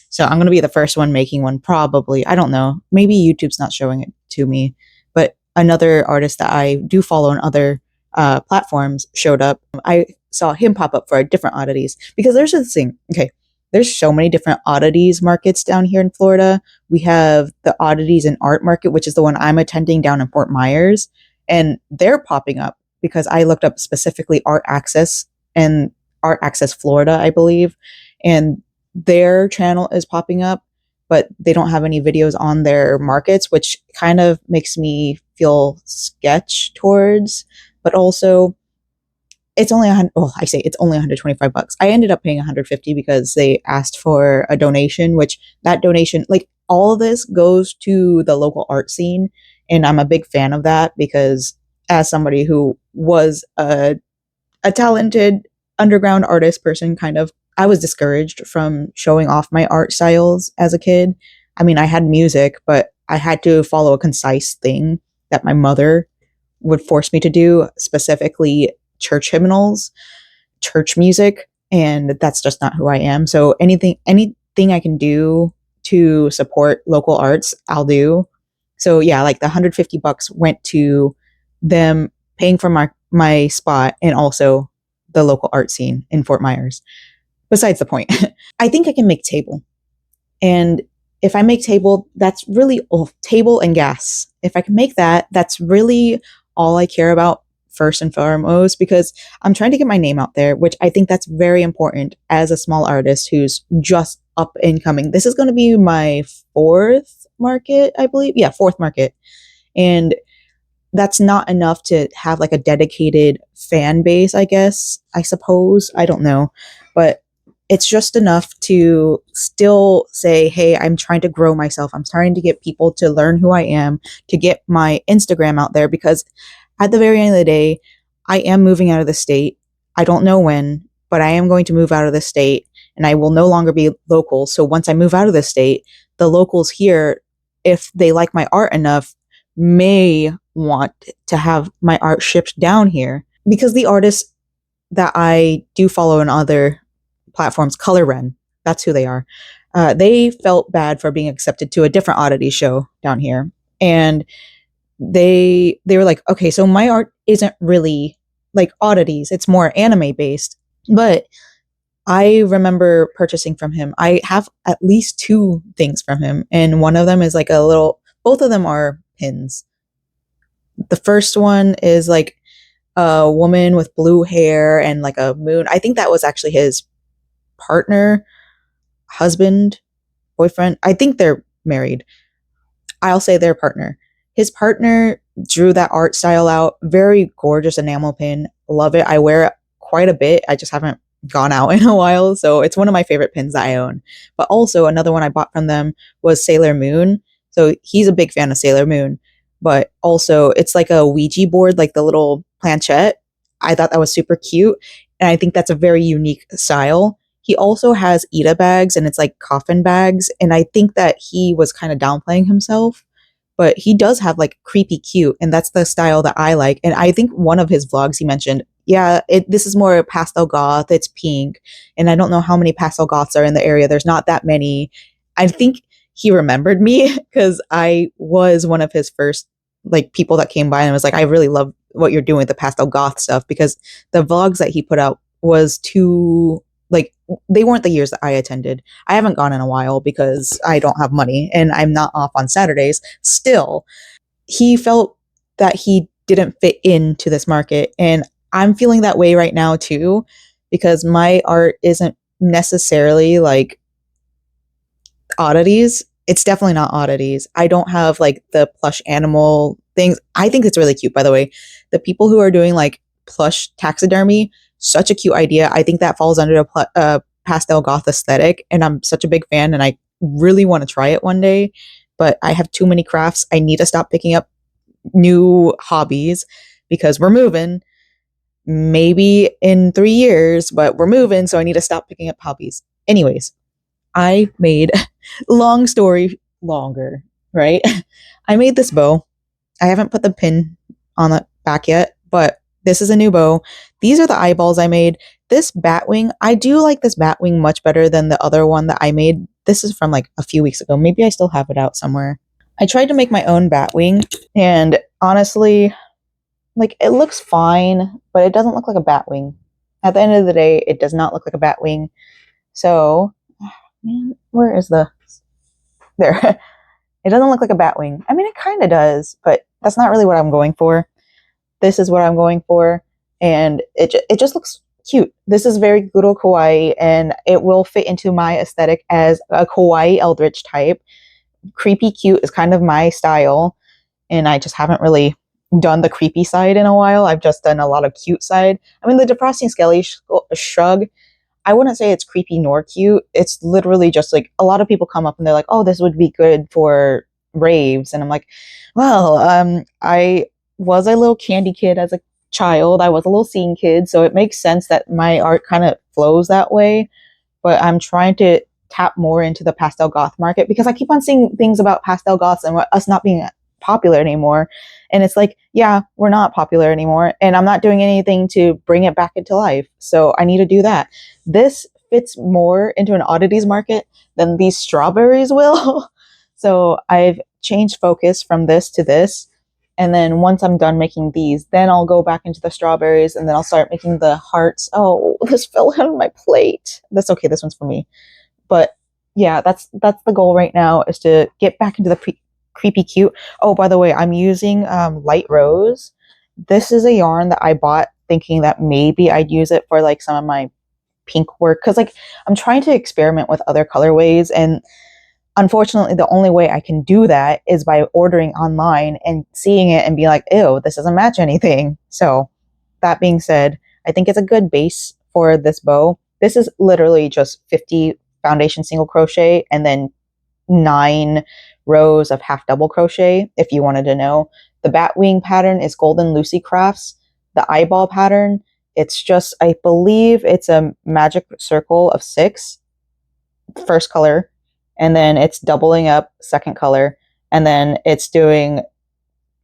So I'm going to be the first one making one, probably. I don't know. Maybe YouTube's not showing it to me. But another artist that I do follow on other platforms showed up. I saw him pop up for a different oddities because there's this thing. Okay. There's so many different oddities markets down here in Florida. We have the oddities and art market, which is the one I'm attending down in Fort Myers. And they're popping up because I looked up specifically Art Access and Art Access Florida, I believe. And their channel is popping up, but they don't have any videos on their markets, which kind of makes me feel sketch towards, but also it's only it's only $125. I ended up paying $150 because they asked for a donation, which that donation, like all of this goes to the local art scene. And I'm a big fan of that because as somebody who was a talented underground artist person, kind of, I was discouraged from showing off my art styles as a kid. I mean, I had music, but I had to follow a concise thing that my mother would force me to do, specifically church hymnals, church music, and that's just not who I am. So anything I can do to support local arts, I'll do. So yeah, like the $150 went to them paying for my spot and also the local art scene in Fort Myers. Besides the point, I think I can make table. And if I make table, that's really table and gas. If I can make that, that's really all I care about first and foremost, because I'm trying to get my name out there, which I think that's very important as a small artist who's just up and coming. This is going to be my 4th market, I believe. Yeah, 4th market. And that's not enough to have like a dedicated fan base, I guess, I suppose. I don't know. But it's just enough to still say, hey, I'm trying to grow myself. I'm trying to get people to learn who I am, to get my Instagram out there, because at the very end of the day, I am moving out of the state. I don't know when, but I am going to move out of the state and I will no longer be local. So once I move out of the state, the locals here, if they like my art enough, may want to have my art shipped down here because the artists that I do follow on other platforms, Color Ren, that's who they are. They felt bad for being accepted to a different oddity show down here, and they were like, okay, so my art isn't really like oddities; it's more anime based. But I remember purchasing from him. I have at least two things from him, and one of them is like a little. Both of them are pins. The first one is like a woman with blue hair and like a moon. I think that was actually his partner, husband, boyfriend. I think they're married. I'll say their partner. His partner drew that art style out. Very gorgeous enamel pin. Love it. I wear it quite a bit. I just haven't gone out in a while. So it's one of my favorite pins that I own. But also another one I bought from them was Sailor Moon. So he's a big fan of Sailor Moon. But also it's like a Ouija board, like the little planchette. I thought that was super cute. And I think that's a very unique style. He also has Ida bags, and it's like coffin bags. And I think that he was kind of downplaying himself, but he does have like creepy cute. And that's the style that I like. And I think one of his vlogs he mentioned, yeah, this is more pastel goth. It's pink. And I don't know how many pastel goths are in the area. There's not that many. I think he remembered me because I was one of his first like people that came by and was like, I really love what you're doing with the pastel goth stuff, because the vlogs that he put out was too like they weren't the years that I attended. I haven't gone in a while because I don't have money and I'm not off on Saturdays. Still, he felt that he didn't fit into this market, and I'm feeling that way right now too, because my art isn't necessarily like oddities. It's definitely not oddities. I don't have like the plush animal things. I think it's really cute, by the way. The people who are doing like plush taxidermy, such a cute idea. I think that falls under a pastel goth aesthetic, and I'm such a big fan, and I really want to try it one day. But I have too many crafts. I need to stop picking up new hobbies because we're moving. Maybe in 3 years, but we're moving, so I need to stop picking up hobbies. Anyways, I made long story longer, right? I made this bow. I haven't put the pin on the back yet, but this is a new bow. These are the eyeballs I made. This bat wing, I do like this bat wing much better than the other one that I made. This is from like a few weeks ago. Maybe I still have it out somewhere. I tried to make my own bat wing, and honestly, like it looks fine, but it doesn't look like a bat wing. At the end of the day, it does not look like a bat wing. So, man, where is the there? It doesn't look like a bat wing. I mean, it kind of does, but that's not really what I'm going for. This is what I'm going for, and it just looks cute. This is very Guro kawaii, and it will fit into my aesthetic as a kawaii eldritch type. Creepy cute is kind of my style, and I just haven't really done the creepy side in a while. I've just done a lot of cute side. I mean, the depressing skelly shrug, I wouldn't say it's creepy nor cute. It's literally just like a lot of people come up and they're like, "Oh, this would be good for raves," and I'm like, "Well, I was a little candy kid as a child. I was a little scene kid, so it makes sense that my art kind of flows that way." But I'm trying to tap more into the pastel goth market because I keep on seeing things about pastel goths and us not being popular anymore. And it's like, yeah, we're not popular anymore. And I'm not doing anything to bring it back into life. So I need to do that. This fits more into an oddities market than these strawberries will. So I've changed focus from this to this. And then once I'm done making these, then I'll go back into the strawberries and then I'll start making the hearts. Oh, this fell out of my plate. That's okay. This one's for me. But yeah, that's the goal right now, is to get back into the creepy cute. Oh, by the way, I'm using light rose. This is a yarn that I bought thinking that maybe I'd use it for like some of my pink work, because like I'm trying to experiment with other colorways, and unfortunately the only way I can do that is by ordering online and seeing it and be like, ew, this doesn't match anything. So that being said, I think it's a good base for this bow. This is literally just 50 foundation single crochet and then 9 rows of half double crochet, if you wanted to know. The bat wing pattern is Golden Lucy Crafts. The eyeball pattern, it's just, I believe it's a magic circle of 6, first color, and then it's doubling up, second color, and then it's doing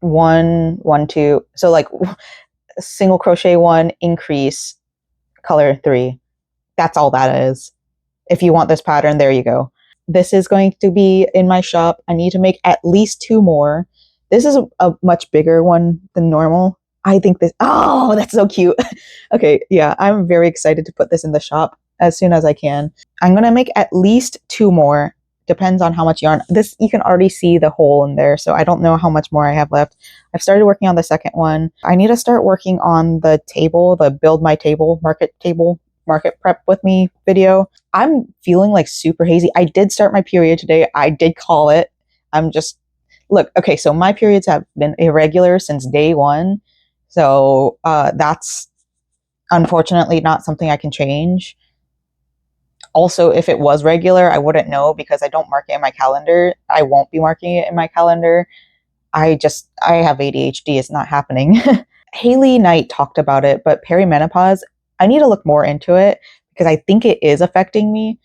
1 1 2, so like single crochet 1, increase color 3. That's all that is. If you want this pattern, there you go. This is going to be in my shop. I need to make at least 2 more. This is a much bigger one than normal. I think this, oh, that's so cute. Okay, yeah, I'm very excited to put this in the shop as soon as I can. I'm gonna make at least 2 more. Depends on how much yarn. This, you can already see the hole in there, so I don't know how much more I have left. I've started working on the second one. I need to start working on the table, the build my table, market prep with me video. I'm feeling like super hazy. I did start my period today. I did call it. I'm just, look, okay, so my periods have been irregular since day 1. So that's unfortunately not something I can change. Also, if it was regular, I wouldn't know because I don't mark it in my calendar. I won't be marking it in my calendar. I have ADHD. It's not happening. Haley Knight talked about it, but perimenopause, I need to look more into it because I think it is affecting me.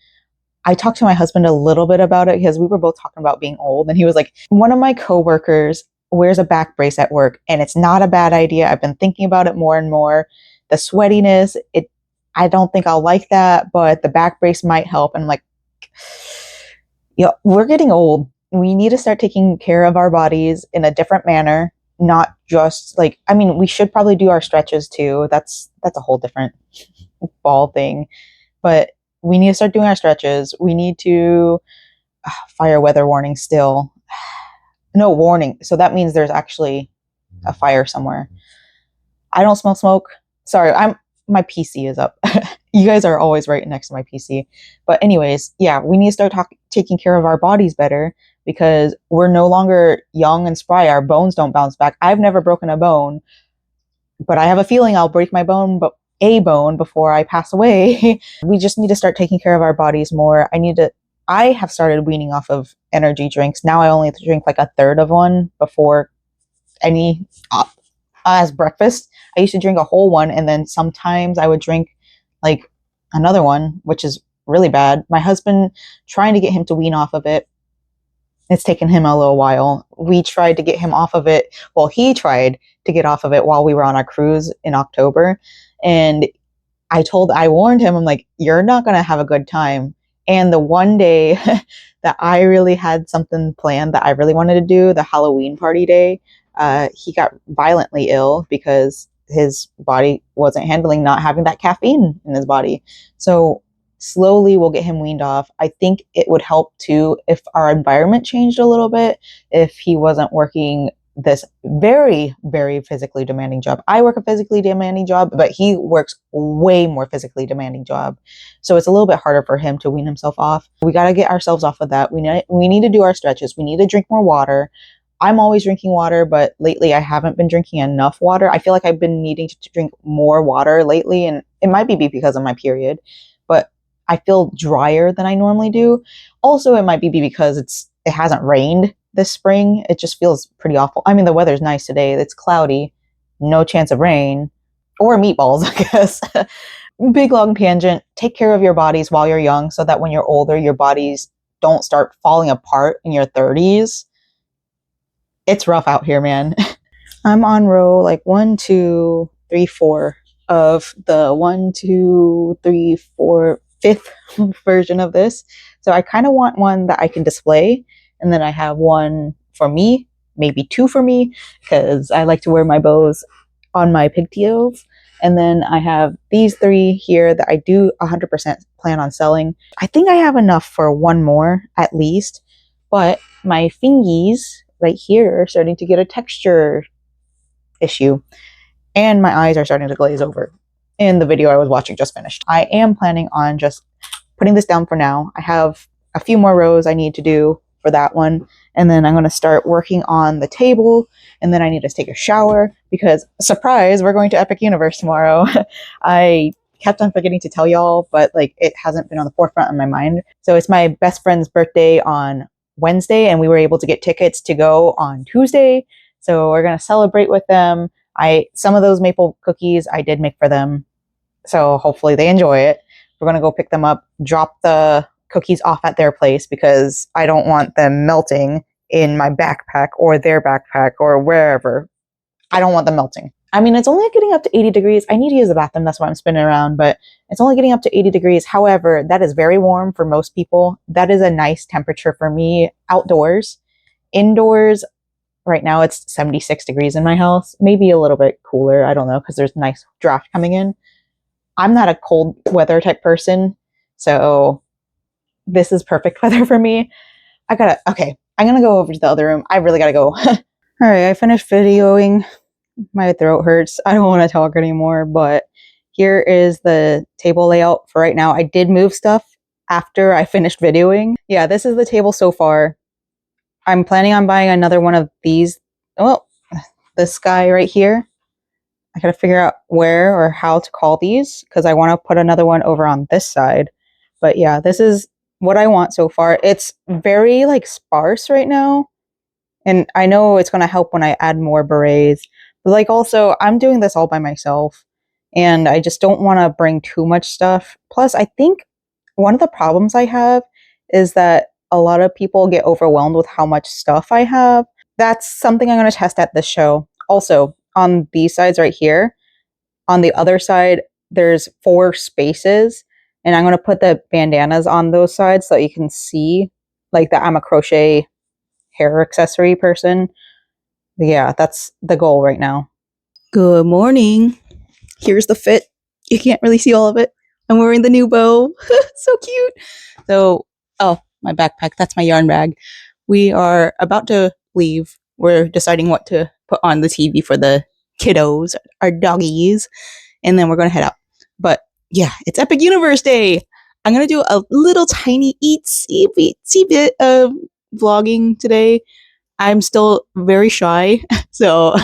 I talked to my husband a little bit about it because we were both talking about being old, and he was like, one of my coworkers wears a back brace at work, and it's not a bad idea. I've been thinking about it more and more. The sweatiness, I don't think I'll like that, but the back brace might help. And I'm like, yeah, we're getting old. We need to start taking care of our bodies in a different manner, not just like, I mean, we should probably do our stretches too. That's a whole different ball thing, but we need to start doing our stretches. We need to fire weather warning still. No warning. So that means there's actually a fire somewhere. I don't smell smoke. Sorry, my PC is up. You guys are always right next to my PC. But anyways, yeah, we need to start taking care of our bodies better because we're no longer young and spry. Our bones don't bounce back. I've never broken a bone, but I have a feeling I'll break my bone, but a bone before I pass away. We just need to start taking care of our bodies more. I have started weaning off of energy drinks. Now I only drink like a third of one before any as breakfast. I used to drink a whole one, and then sometimes I would drink like another one, which is really bad. My husband, trying to get him to wean off of it, it's taken him a little while. We tried to get him off of it. Well, he tried to get off of it while we were on our cruise in October. And I warned him, I'm like, you're not going to have a good time. And the one day that I really had something planned that I really wanted to do, the Halloween party day, he got violently ill because his body wasn't handling not having that caffeine in his body. So slowly we'll get him weaned off. I think it would help too if our environment changed a little bit, if he wasn't working this very, very physically demanding job. I work a physically demanding job, but he works way more physically demanding job. So it's a little bit harder for him to wean himself off. We got to get ourselves off of that. We need to do our stretches. We need to drink more water. I'm always drinking water, but lately I haven't been drinking enough water. I feel like I've been needing to drink more water lately, and it might be because of my period, but I feel drier than I normally do. Also, it might be because it hasn't rained this spring. It just feels pretty awful. I mean, the weather's nice today. It's cloudy, no chance of rain or meatballs, I guess. Big long tangent. Take care of your bodies while you're young so that when you're older, your bodies don't start falling apart in your 30s. It's rough out here, man. I'm on row like 1, 2, 3, 4 of the 1, 2, 3, 4, 5th version of this. So I kind of want one that I can display. And then I have one for me, maybe 2 for me, because I like to wear my bows on my pigtails. And then I have these 3 here that I do 100% plan on selling. I think I have enough for 1 more at least, but my fingies right here are starting to get a texture issue, and my eyes are starting to glaze over. In the video I was watching just finished. I am planning on just putting this down for now. I have a few more rows I need to do for that one, and then I'm going to start working on the table, and then I need to take a shower because, surprise, we're going to Epic Universe tomorrow. I kept on forgetting to tell y'all, but like it hasn't been on the forefront of my mind. So it's my best friend's birthday on Wednesday, and we were able to get tickets to go on Tuesday. So we're going to celebrate with them. Some of those maple cookies I did make for them, so hopefully they enjoy it. We're going to go pick them up, drop the cookies off at their place because I don't want them melting in my backpack or their backpack or wherever. I don't want them melting. I mean, it's only getting up to 80 degrees. I need to use the bathroom. That's why I'm spinning around, but it's only getting up to 80 degrees. However, that is very warm for most people. That is a nice temperature for me outdoors. Indoors, right now it's 76 degrees in my house. Maybe a little bit cooler. I don't know, because there's nice draft coming in. I'm not a cold weather type person, so this is perfect weather for me. Okay, I'm gonna go over to the other room. I really gotta go. All right, I finished videoing. My throat hurts. I don't want to talk anymore, but here is the table layout for right now. I did move stuff after I finished videoing. Yeah, this is the table so far. I'm planning on buying another one of these. Oh, this guy right here. I gotta figure out where or how to call these because I want to put another one over on this side. But yeah, this is what I want so far. It's very like sparse right now. And I know it's going to help when I add more berets. But like also, I'm doing this all by myself. And I just don't want to bring too much stuff. Plus, I think one of the problems I have is that a lot of people get overwhelmed with how much stuff I have. That's something I'm going to test at this show. Also, on these sides right here, on the other side, there's 4 spaces. And I'm going to put the bandanas on those sides so that you can see like that I'm a crochet hair accessory person. Yeah, that's the goal right now. Good morning. Here's the fit. You can't really see all of it. I'm wearing the new bow. So cute. So, oh, my backpack. That's my yarn bag. We are about to leave. We're deciding what to put on the TV for the kiddos, our doggies, and then we're going to head out. But yeah, it's Epic Universe Day. I'm going to do a little tiny itsy bit of vlogging today. I'm still very shy, so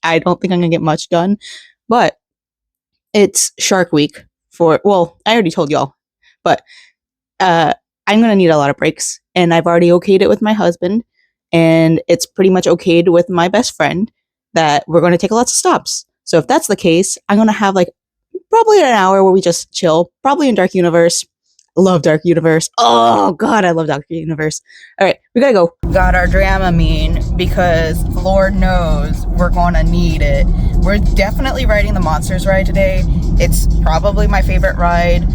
I don't think I'm gonna get much done. But it's Shark Week well, I already told y'all, but I'm gonna need a lot of breaks, and I've already okayed it with my husband, and it's pretty much okayed with my best friend that we're gonna take lots of stops. So if that's the case, I'm gonna have like probably an hour where we just chill, probably in Dark Universe. Love Dark Universe. Oh god, I love Dark Universe. All right, we gotta go. Got our Dramamine because Lord knows we're gonna need it. We're definitely riding the Monsters ride today. It's probably my favorite ride.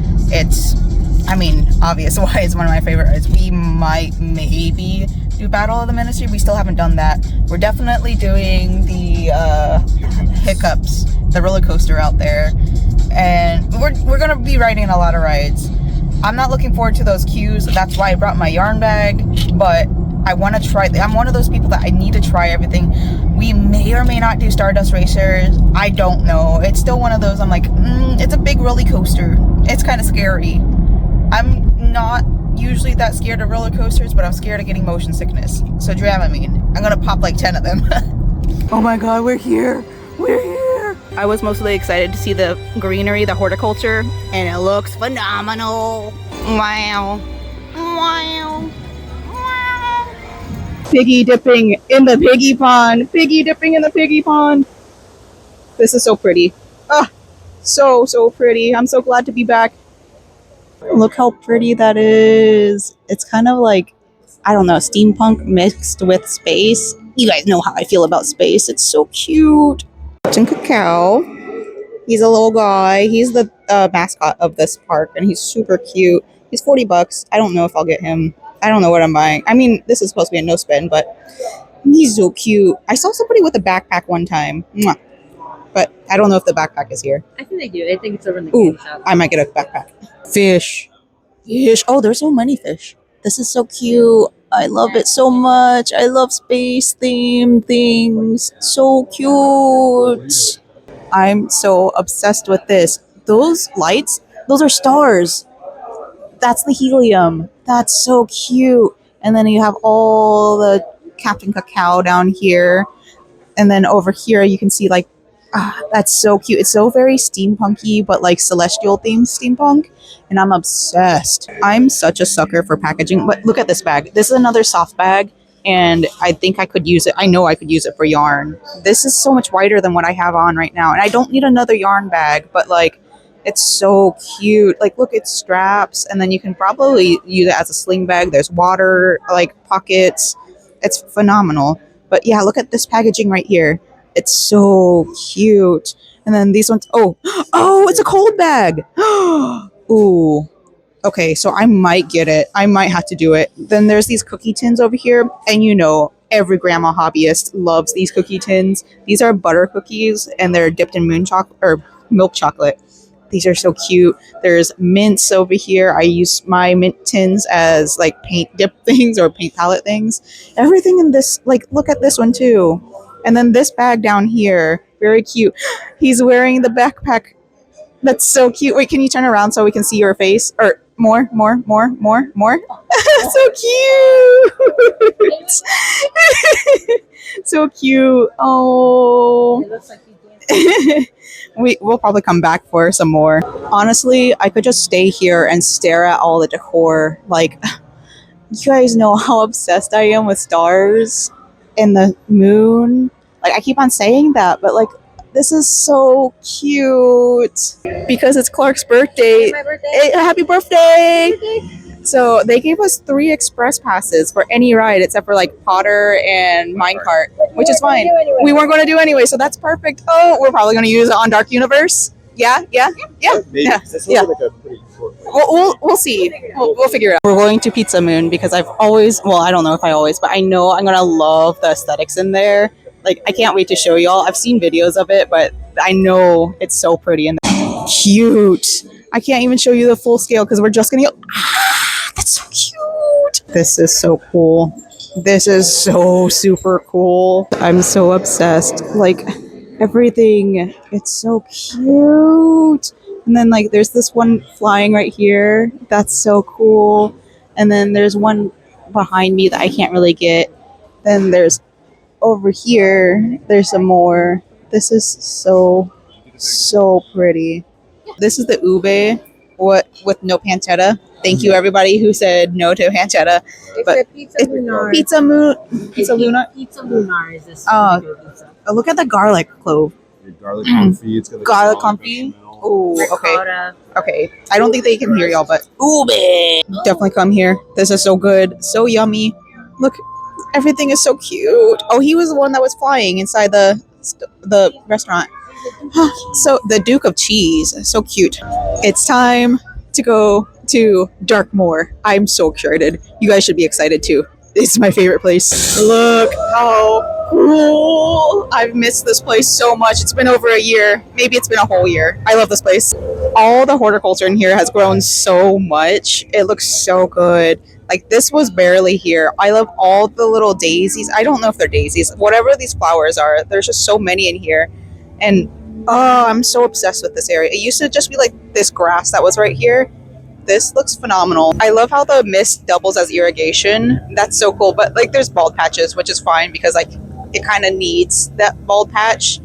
I mean, obvious why it's one of my favorite rides. We might maybe do Battle of the Ministry. We still haven't done that. We're definitely doing the Hiccups, the roller coaster out there, and we're gonna be riding a lot of rides. I'm not looking forward to those queues. That's why I brought my yarn bag, but I want to try. I'm one of those people that I need to try everything. We may or may not do Stardust Racers. I don't know. It's still one of those, I'm like, it's a big roller coaster. It's kind of scary. I'm not usually that scared of roller coasters, but I'm scared of getting motion sickness. So Dramamine. I'm going to pop like 10 of them. Oh my god, we're here. We're here. I was mostly excited to see the greenery, the horticulture, and it looks phenomenal. Wow. Wow. Wow. Piggy dipping in the piggy pond. Piggy dipping in the piggy pond. This is so pretty. Ah, so pretty. I'm so glad to be back. Look how pretty that is. It's kind of like, I don't know, steampunk mixed with space. You guys know how I feel about space. It's so cute. And Cacao. He's a little guy. He's the mascot of this park, and he's super cute. He's $40. I don't know if I'll get him. I don't know what I'm buying. I mean, this is supposed to be a no spend, but he's so cute. I saw somebody with a backpack one time. Mwah. But I don't know if the backpack is here. I think they do. I think it's over in the candy shop. I might get a backpack. Fish. Fish. Oh, there's so many fish. This is so cute. I love it so much. I love space themed things. So cute. I'm so obsessed with this. Those lights, those are stars. That's the helium. That's so cute. And then you have all the Captain Cacao down here. And then over here you can see like, that's so cute. It's so very steampunky, but like celestial themed steampunk. And I'm obsessed. I'm such a sucker for packaging. But look at this bag. This is another soft bag. And I think I could use it. I know I could use it for yarn. This is so much wider than what I have on right now. And I don't need another yarn bag, but like, it's so cute. Like, look, it's straps. And then you can probably use it as a sling bag. There's water, like pockets. It's phenomenal. But yeah, look at this packaging right here. It's so cute. And then these ones, oh, it's a cold bag. Ooh. Okay, so I might get it. I might have to do it. Then there's these cookie tins over here, and you know, every grandma hobbyist loves these cookie tins. These are butter cookies, and they're dipped in milk chocolate. These are so cute. There's mints over here. I use my mint tins as like paint dip things or paint palette things. Everything in this, like, look at this one too. And then this bag down here, very cute. He's wearing the backpack. That's so cute. Wait, can you turn around so we can see your face? Or more. So cute. So cute. Oh. It looks like you We'll probably come back for some more. Honestly, I could just stay here and stare at all the decor. Like, you guys know how obsessed I am with stars and the moon. Like, I keep on saying that, but like, this is so cute. Because it's Clark's birthday. my birthday. Hey, happy birthday! So they gave us 3 express passes for any ride except for like Potter and Minecart, which is fine. We weren't going to do anyway, so that's perfect. Oh, we're probably going to use it on Dark Universe. Yeah. Maybe. Yeah. This Yeah. looks like a pretty short place. We'll see. We'll figure it out. We're going to Pizza Moon because I've always, well, I don't know if I always, but I know I'm going to love the aesthetics in there. Like, I can't wait to show y'all. I've seen videos of it, but I know it's so pretty and cute. I can't even show you the full scale because we're just going to go, that's so cute. This is so cool. This is so super cool. I'm so obsessed. Like, everything. It's so cute. And then like there's this one flying right here. That's so cool. And then there's one behind me that I can't really get. Then there's over here, there's some more. This is so pretty. This is the ube with no pancetta. Thank you everybody who said no to pancetta. It's But a pizza lunar. Pizza Luna. Pizza lunar is this. Oh. Pizza. Look at the garlic clove. Your garlic confit. It's got like Garlic solid confit? bechamel. Ooh, okay. Ricotta. Okay. I don't think they can hear y'all, but ube. Definitely come here. This is so good. So yummy. Look, everything is so cute. Oh, he was the one that was flying inside the restaurant. So the Duke of Cheese. So cute. It's time to go to Darkmoor. I'm so excited. You guys should be excited too. It's my favorite place. Look how cool. I've missed this place so much. It's been over a year. Maybe it's been a whole year. I love this place. All the horticulture in here has grown so much. It looks so good. Like, this was barely here. I love all the little daisies. I don't know if they're daisies. Whatever these flowers are, there's just so many in here. And oh, I'm so obsessed with this area. It used to just be like this grass that was right here. This looks phenomenal. I love how the mist doubles as irrigation. That's so cool. But like, there's bald patches, which is fine because like it kind of needs that bald patch,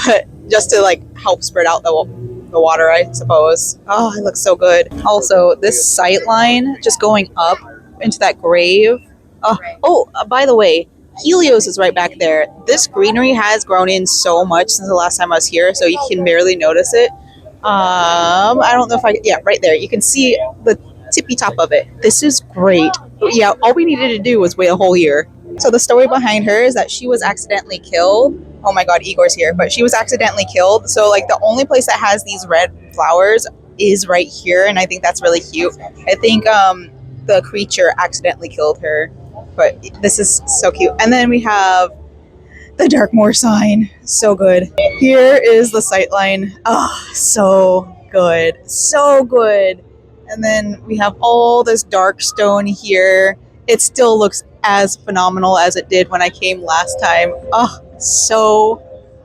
but just to like help spread out the water, I suppose. Oh, it looks so good. Also, this sight line just going up into that grave. By the way, Helios is right back there. This greenery has grown in so much since the last time I was here, so you can barely notice it. I don't know if yeah, right there. You can see the tippy top of it. This is great. Yeah, all we needed to do was wait a whole year. So the story behind her is that she was accidentally killed. Oh my God, Igor's here, but she was accidentally killed. So like the only place that has these red flowers is right here, and I think that's really cute. I think the creature accidentally killed her, but this is so cute. And then we have the Darkmoor sign. So good. Here is the sightline. Oh, so good. So good. And then we have all this dark stone here. It still looks as phenomenal as it did when I came last time. Oh, so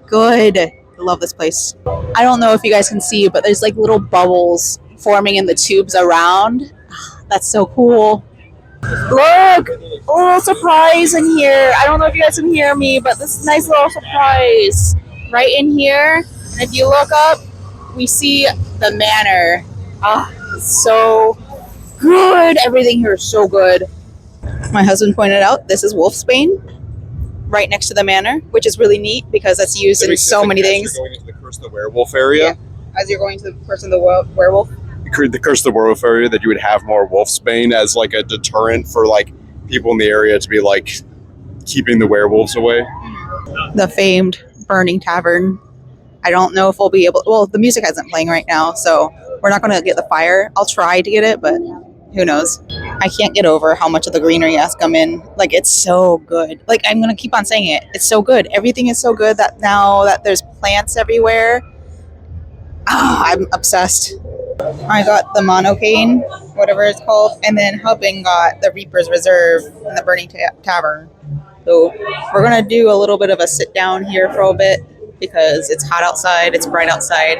good. I love this place. I don't know if you guys can see, but there's like little bubbles forming in the tubes around. That's so cool. Look! A little surprise in here. I don't know if you guys can hear me, but this nice little surprise right in here. And if you look up, we see the manor. Ah, it's so good. Everything here is so good. My husband pointed out this is Wolfsbane right next to the manor, which is really neat because that's used in so many things. You're going into the Curse of the Werewolf area. Yeah. As you're going to the Curse of the Werewolf. The Curse of the Werewolf area, that you would have more Wolfsbane as like a deterrent for like people in the area to be like keeping the werewolves away. The famed burning tavern. I don't know if we'll be able. Well, the music isn't playing right now, so we're not going to get the fire. I'll try to get it, but who knows? I can't get over how much of the greenery has come in. Like, it's so good. Like, I'm going to keep on saying it. It's so good. Everything is so good that now that there's plants everywhere, I'm obsessed. I got the monocane, whatever it's called, and then Hubbing got the Reaper's Reserve and the Burning Tavern. So we're going to do a little bit of a sit down here for a bit because it's hot outside, it's bright outside,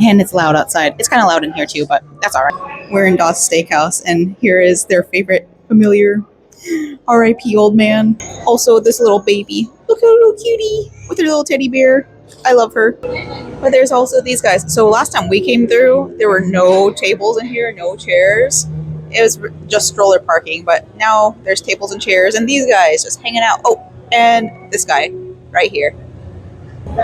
and it's loud outside. It's kind of loud in here too, but that's all right. We're in Daw's Steakhouse, and here is their favorite familiar, R.I.P. old man. Also, this little baby. Look at a little cutie with her little teddy bear. I love her. But there's also these guys. So last time we came through, there were no tables in here, no chairs. It was just stroller parking, but now there's tables and chairs, and these guys just hanging out. Oh, and this guy right here.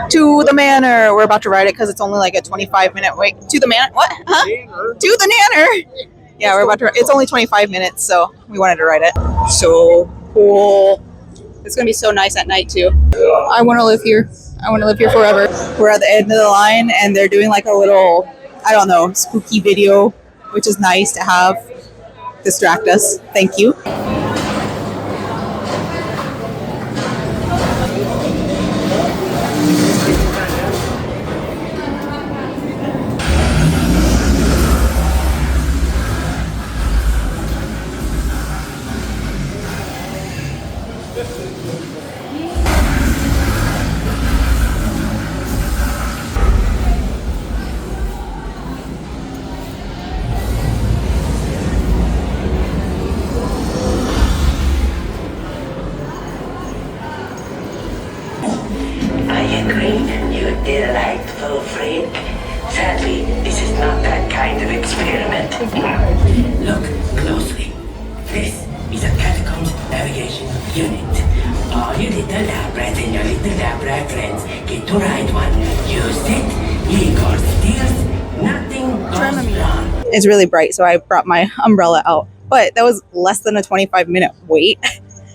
To the manor. We're about to ride it because it's only like a 25-minute wait. To the manor? What? Huh? To the manor. Yeah, we're about to. It's only 25 minutes, so we wanted to ride it. So cool. It's gonna be so nice at night too. I want to live here. I want to live here forever. We're at the end of the line, and they're doing like a little, I don't know, spooky video, which is nice to have distract us. Thank you. I agree, you delightful freak. Sadly, this is not that kind of experiment. Look closely. This is a catacombs navigation unit. All you little lab rats and your little lab rat friends get to ride one. Use it, Igor steals, nothing goes wrong. It's really bright, so I brought my umbrella out. But that was less than a 25-minute wait.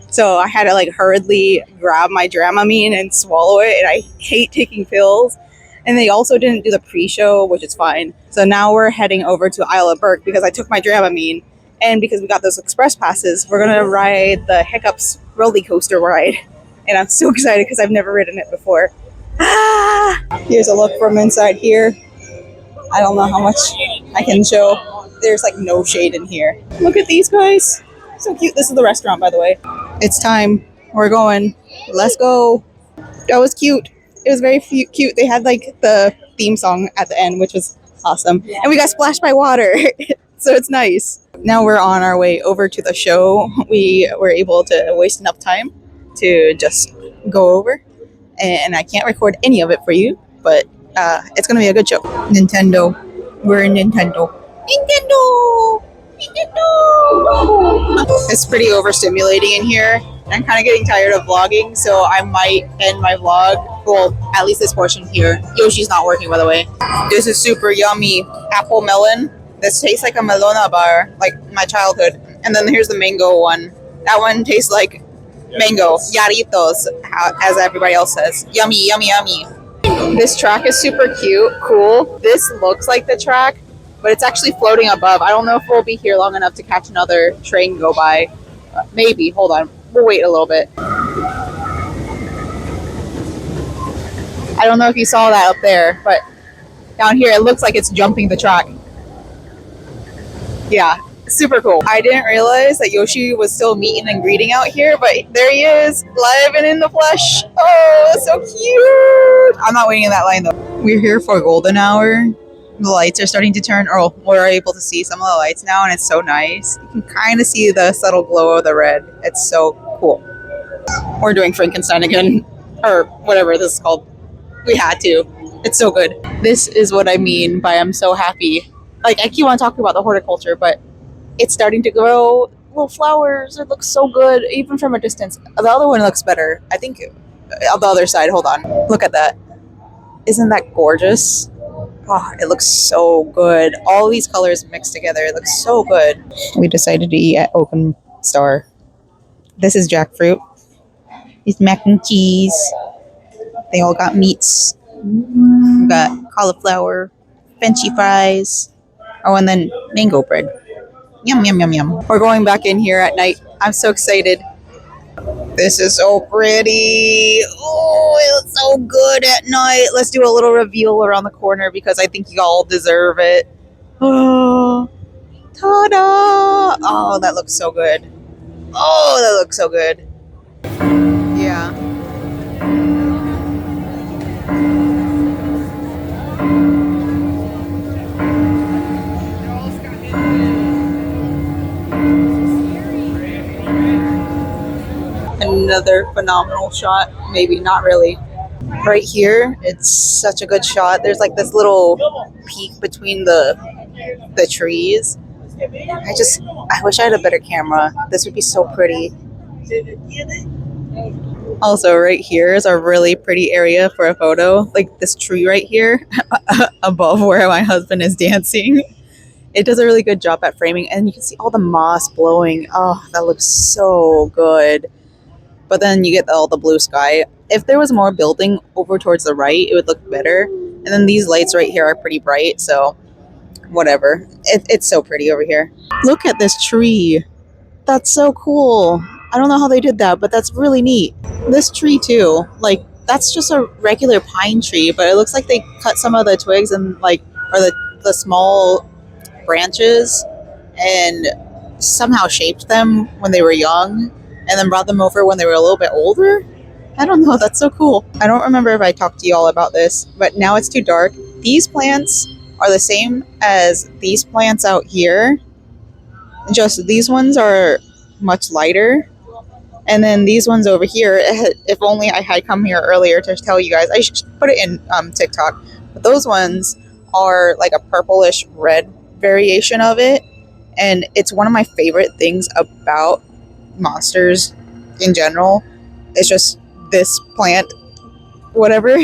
So I had to like hurriedly grab my Dramamine and swallow it, and I hate taking pills. And they also didn't do the pre-show, which is fine. So now we're heading over to Isle of Burke because I took my Dramamine, and because we got those express passes, we're gonna ride the Hiccups roller coaster ride. And I'm so excited because I've never ridden it before. Ah! Here's a look from inside here. I don't know how much I can show. There's like no shade in here. Look at these guys. So cute. This is the restaurant, by the way. It's time. We're going. Let's go. That was cute. It was very cute. They had like the theme song at the end, which was awesome. And we got splashed by water. So it's nice. Now we're on our way over to the show. We were able to waste enough time to just go over. And I can't record any of it for you, but it's going to be a good show. Nintendo. We're in Nintendo. Nintendo! Nintendo! It's pretty overstimulating in here. I'm kind of getting tired of vlogging, so I might end my vlog. Well, at least this portion here. Yoshi's not working, by the way. This is super yummy. Apple melon. This tastes like a Melona bar, like my childhood. And then here's the mango one. That one tastes like mango. Yaritos, as everybody else says. Yummy, yummy, yummy. This track is super cute, cool. This looks like the track, but it's actually floating above. I don't know if we'll be here long enough to catch another train go by. Maybe. Hold on. We'll wait a little bit. I don't know if you saw that up there, but down here it looks like it's jumping the track. Yeah, super cool. I didn't realize that Yoshi was still meeting and greeting out here, but there he is, live and in the flesh. Oh, that's so cute. I'm not waiting in that line though. We're here for golden hour. The lights are starting to turn, or we're able to see some of the lights now, and it's so nice. You can kind of see the subtle glow of the red. It's so cool. We're doing Frankenstein again, or whatever this is called. We had to. It's so good. This is what I mean by I'm so happy. Like, I keep on talking about the horticulture, but it's starting to grow little flowers. It looks so good, even from a distance. The other one looks better. I think on the other side, hold on. Look at that. Isn't that gorgeous? Oh, it looks so good. All these colors mixed together. It looks so good. We decided to eat at Open Star. This is jackfruit. It's mac and cheese. They all got meats. We got cauliflower, Frenchy fries. Oh, and then mango bread. Yum, yum, yum, yum. We're going back in here at night. I'm so excited. This is so pretty. Oh, it looks so good at night. Let's do a little reveal around the corner because I think y'all deserve it. Oh, ta-da! Oh, that looks so good. Oh, that looks so good. Yeah. Another phenomenal shot. Maybe not really. Right here, it's such a good shot. There's like this little peak between the trees. I wish I had a better camera. This would be so pretty. Also, right here is a really pretty area for a photo. Like this tree right here above where my husband is dancing. It does a really good job at framing, and you can see all the moss blowing. Oh, that looks so good. But then you get all the blue sky. If there was more building over towards the right, it would look better. And then these lights right here are pretty bright, so whatever. It's so pretty over here. Look at this tree. That's so cool. I don't know how they did that, but that's really neat. This tree too, like that's just a regular pine tree, but it looks like they cut some of the twigs and like, or the small branches and somehow shaped them when they were young and then brought them over when they were a little bit older. I don't know, that's so cool. I don't remember if I talked to you all about this, but now it's too dark. These plants are the same as these plants out here, just these ones are much lighter. And then these ones over here, if only I had come here earlier to tell you guys, I should put it in TikTok. But those ones are like a purplish red variation of it. And it's one of my favorite things about monsters in general. It's just this plant, whatever.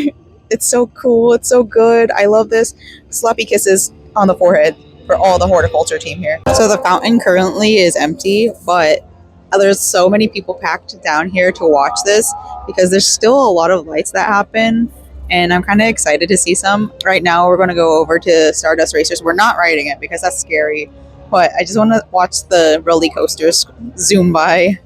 It's so cool. It's so good. I love this. Sloppy kisses on the forehead for all the horticulture team here. So the fountain currently is empty, but there's so many people packed down here to watch this because there's still a lot of lights that happen, and I'm kind of excited to see some. Right now we're going to go over to Stardust Racers. We're not riding it because that's scary, but I just want to watch the roller coasters zoom by.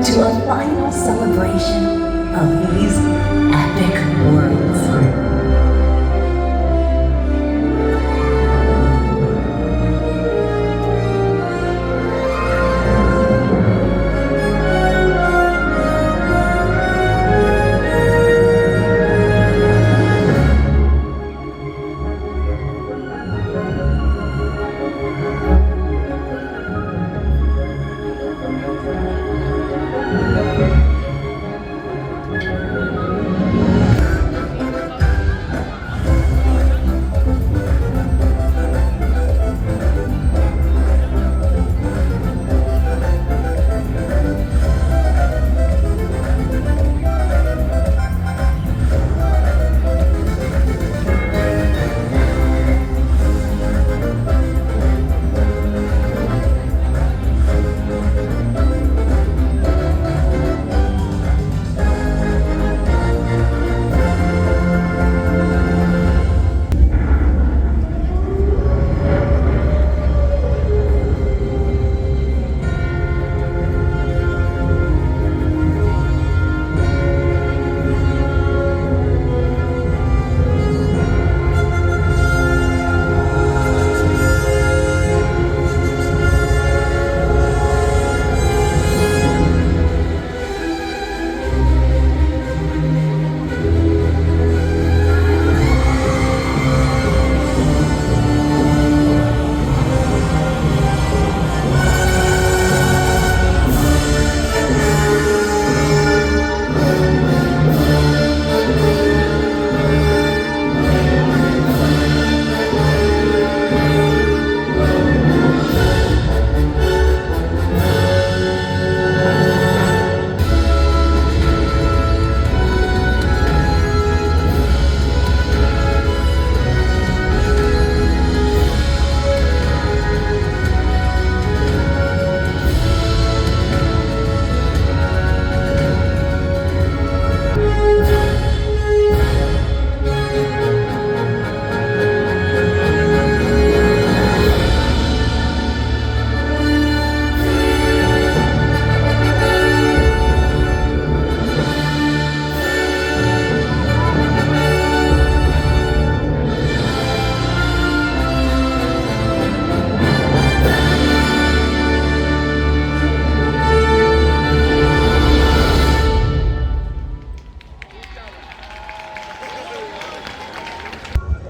To a final celebration of these epic worlds.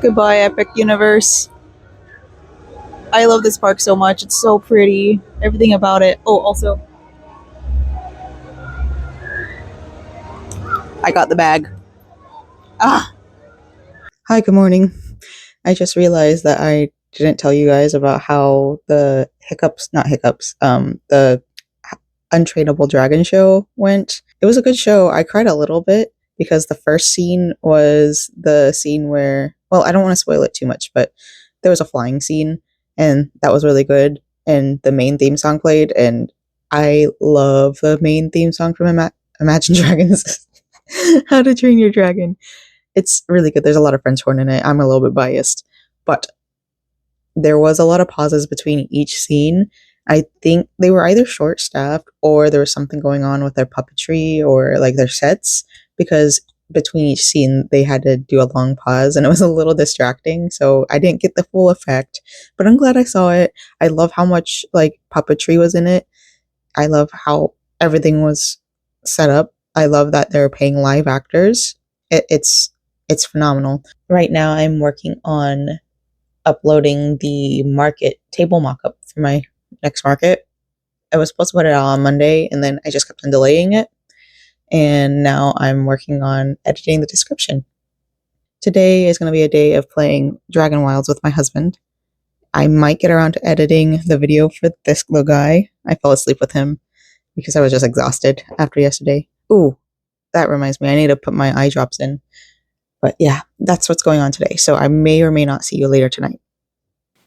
Goodbye, Epic Universe. I love this park so much. It's so pretty. Everything about it. Oh, also, I got the bag. Ah! Hi, good morning. I just realized that I didn't tell you guys about how the the Untrainable Dragon show went. It was a good show. I cried a little bit because the first scene was the scene where, well, I don't want to spoil it too much, but there was a flying scene and that was really good. And the main theme song played, and I love the main theme song from Imagine Dragons. How to Train Your Dragon. It's really good. There's a lot of French horn in it. I'm a little bit biased, but there was a lot of pauses between each scene. I think they were either short staffed or there was something going on with their puppetry or like their sets, because between each scene they had to do a long pause and it was a little distracting, so I didn't get the full effect, but I'm glad I saw it. I love how much like puppetry was in it. I love how everything was set up. I love that they're paying live actors. It's phenomenal. Right now I'm working on uploading the market table mock-up for my next market. I was supposed to put it out on Monday and then I just kept on delaying it. And now I'm working on editing the description. Today is going to be a day of playing Dragon Wilds with my husband. I might get around to editing the video for this little guy. I fell asleep with him because I was just exhausted after yesterday. Ooh, that reminds me, I need to put my eye drops in. But yeah, that's what's going on today. So I may or may not see you later tonight.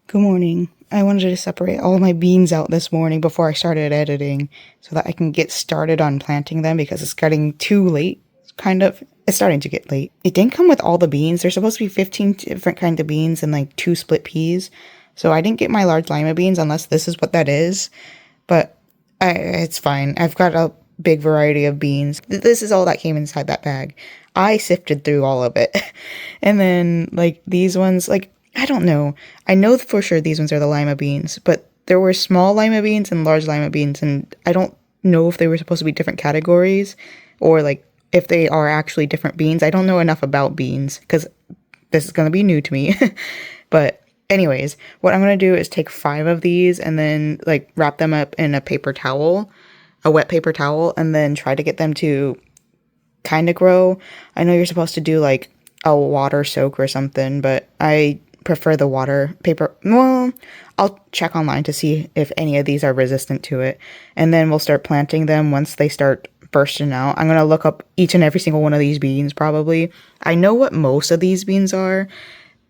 Good morning. I wanted to separate all my beans out this morning before I started editing so that I can get started on planting them because it's getting too late, kind of. It's starting to get late. It didn't come with all the beans. There's supposed to be 15 different kinds of beans and like 2 split peas. So I didn't get my large lima beans unless this is what that is. But it's fine. I've got a big variety of beans. This is all that came inside that bag. I sifted through all of it. And then like these ones, like, I don't know. I know for sure these ones are the lima beans, but there were small lima beans and large lima beans, and I don't know if they were supposed to be different categories or like if they are actually different beans. I don't know enough about beans because this is going to be new to me. But anyways, what I'm going to do is take 5 of these and then like wrap them up in a paper towel, a wet paper towel, and then try to get them to kind of grow. I know you're supposed to do like a water soak or something, but I prefer the water paper. Well, I'll check online to see if any of these are resistant to it, and then we'll start planting them once they start bursting out. I'm gonna look up each and every single one of these beans probably. I know what most of these beans are.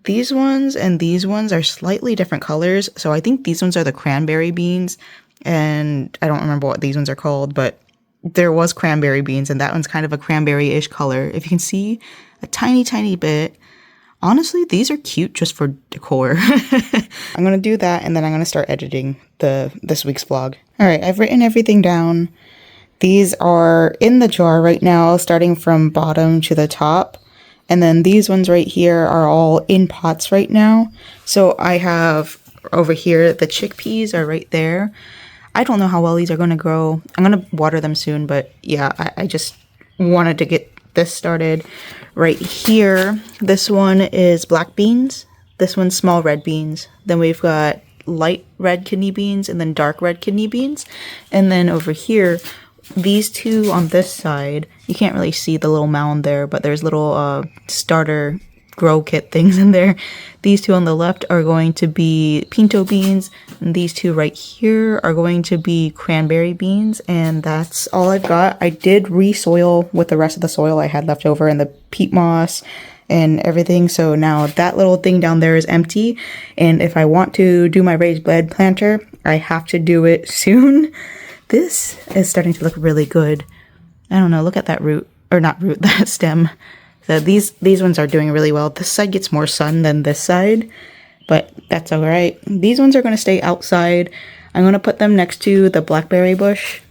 These ones and these ones are slightly different colors, so I think these ones are the cranberry beans, and I don't remember what these ones are called, but there was cranberry beans, and that one's kind of a cranberry-ish color. If you can see a tiny bit. Honestly, these are cute just for decor. I'm going to do that, and then I'm going to start editing this week's vlog. All right, I've written everything down. These are in the jar right now, starting from bottom to the top. And then these ones right here are all in pots right now. So I have over here, the chickpeas are right there. I don't know how well these are going to grow. I'm going to water them soon, but yeah, I just wanted to get this started. Right here, this one is black beans. This one's small red beans. Then we've got light red kidney beans and then dark red kidney beans. And then over here, these two on this side, you can't really see the little mound there, but there's little starter grow kit things in there. These two on the left are going to be pinto beans, and these two right here are going to be cranberry beans, and that's all I've got. I did re-soil with the rest of the soil I had left over and the peat moss and everything, so now that little thing down there is empty, and if I want to do my raised bed planter, I have to do it soon. This is starting to look really good. I don't know, look at that root, or not root, that stem. So these ones are doing really well. This side gets more sun than this side, but that's all right. These ones are going to stay outside. I'm going to put them next to the blackberry bush.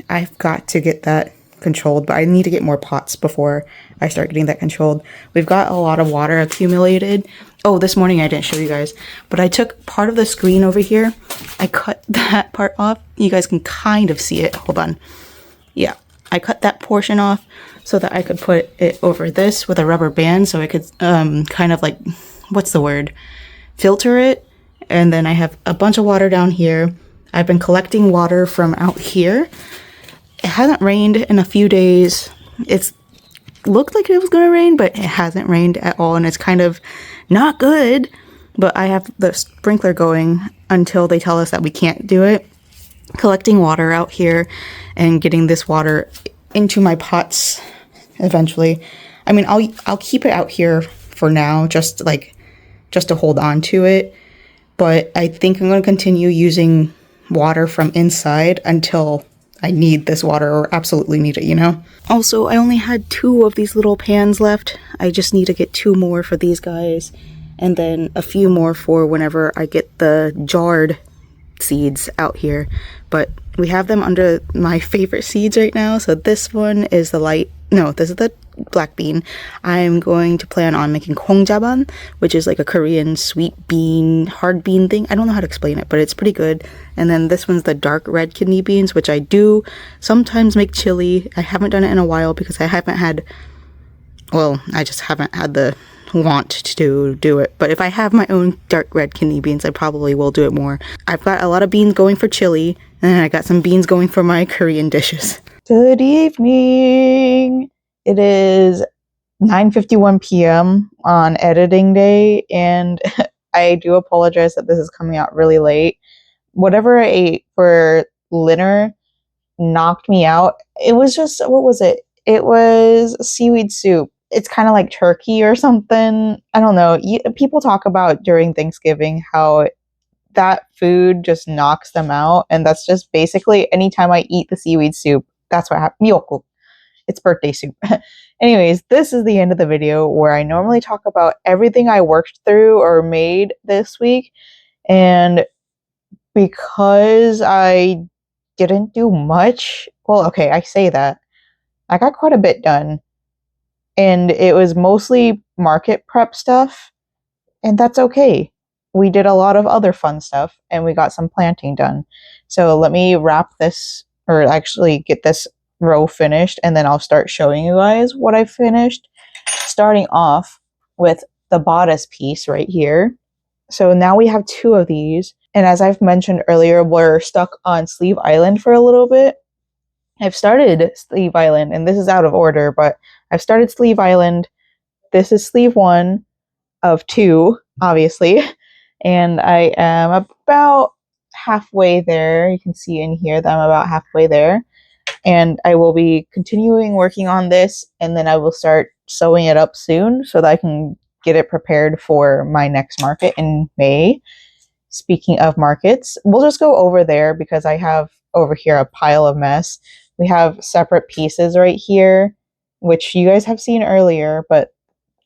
I've got to get that controlled, but I need to get more pots before I start getting that controlled. We've got a lot of water accumulated. Oh, this morning I didn't show you guys, but I took part of the screen over here. I cut that part off. You guys can kind of see it. Hold on. Yeah, I cut that portion off so that I could put it over this with a rubber band so I could kind of like what's the word? Filter it. And then I have a bunch of water down here. I've been collecting water from out here. It hasn't rained in a few days. It's looked like it was gonna rain, but it hasn't rained at all, and it's kind of not good. But I have the sprinkler going until they tell us that we can't do it. Collecting water out here and getting this water into my pots eventually. I mean, I'll keep it out here for now, just to hold on to it. But I think I'm going to continue using water from inside until I need this water, or absolutely need it, you know? Also, I only had 2 of these little pans left. I just need to get 2 more for these guys, and then a few more for whenever I get the jarred seeds out here. But we have them under my favorite seeds right now. So this one is this is the black bean. I'm going to plan on making 콩자반, which is like a Korean sweet bean, hard bean thing. I don't know how to explain it, but it's pretty good. And then this one's the dark red kidney beans, which I do sometimes make chili. I haven't done it in a while because I just haven't had the want to do it. But if I have my own dark red kidney beans, I probably will do it more. I've got a lot of beans going for chili, and then I got some beans going for my Korean dishes. Good evening. It is 9:51 p.m. on editing day, and I do apologize that this is coming out really late. Whatever I ate for dinner knocked me out. It was just, what was it? It was seaweed soup. It's kind of like turkey or something. I don't know. People talk about during Thanksgiving how that food just knocks them out. And that's just basically anytime I eat the seaweed soup, that's what happens. Miyoko. It's birthday soup. Anyways, this is the end of the video where I normally talk about everything I worked through or made this week. And because I didn't do much, well, okay, I say that. I got quite a bit done. And it was mostly market prep stuff, and that's okay. We did a lot of other fun stuff, and we got some planting done. So let me wrap this, or actually get this row finished, and then I'll start showing you guys what I finished. Starting off with the bodice piece right here. So now we have 2 of these, and as I've mentioned earlier, we're stuck on Sleeve Island for a little bit. I've started Sleeve Island, and this is out of order, but I've started Sleeve Island. This is sleeve 1 of 2, obviously, and I am about halfway there. You can see in here that I'm about halfway there, and I will be continuing working on this, and then I will start sewing it up soon so that I can get it prepared for my next market in May. Speaking of markets, we'll just go over there because I have over here a pile of mess. We have separate pieces right here, which you guys have seen earlier, but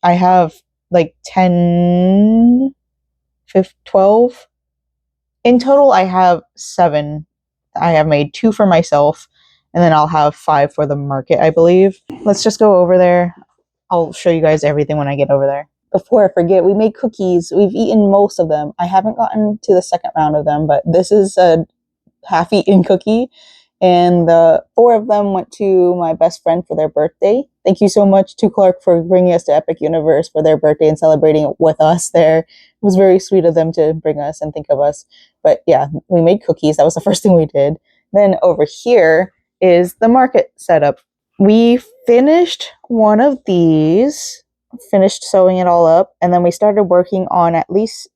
I have like 10, 12. In total, I have 7. I have made 2 for myself, and then I'll have 5 for the market, I believe. Let's just go over there. I'll show you guys everything when I get over there. Before I forget, we made cookies. We've eaten most of them. I haven't gotten to the second round of them, but this is a half-eaten cookie. And the 4 of them went to my best friend for their birthday. Thank you so much to Clark for bringing us to Epic Universe for their birthday and celebrating it with us there. It was very sweet of them to bring us and think of us. But yeah, we made cookies. That was the first thing we did. Then over here is the market setup. We finished one of these, finished sewing it all up, and then we started working on at least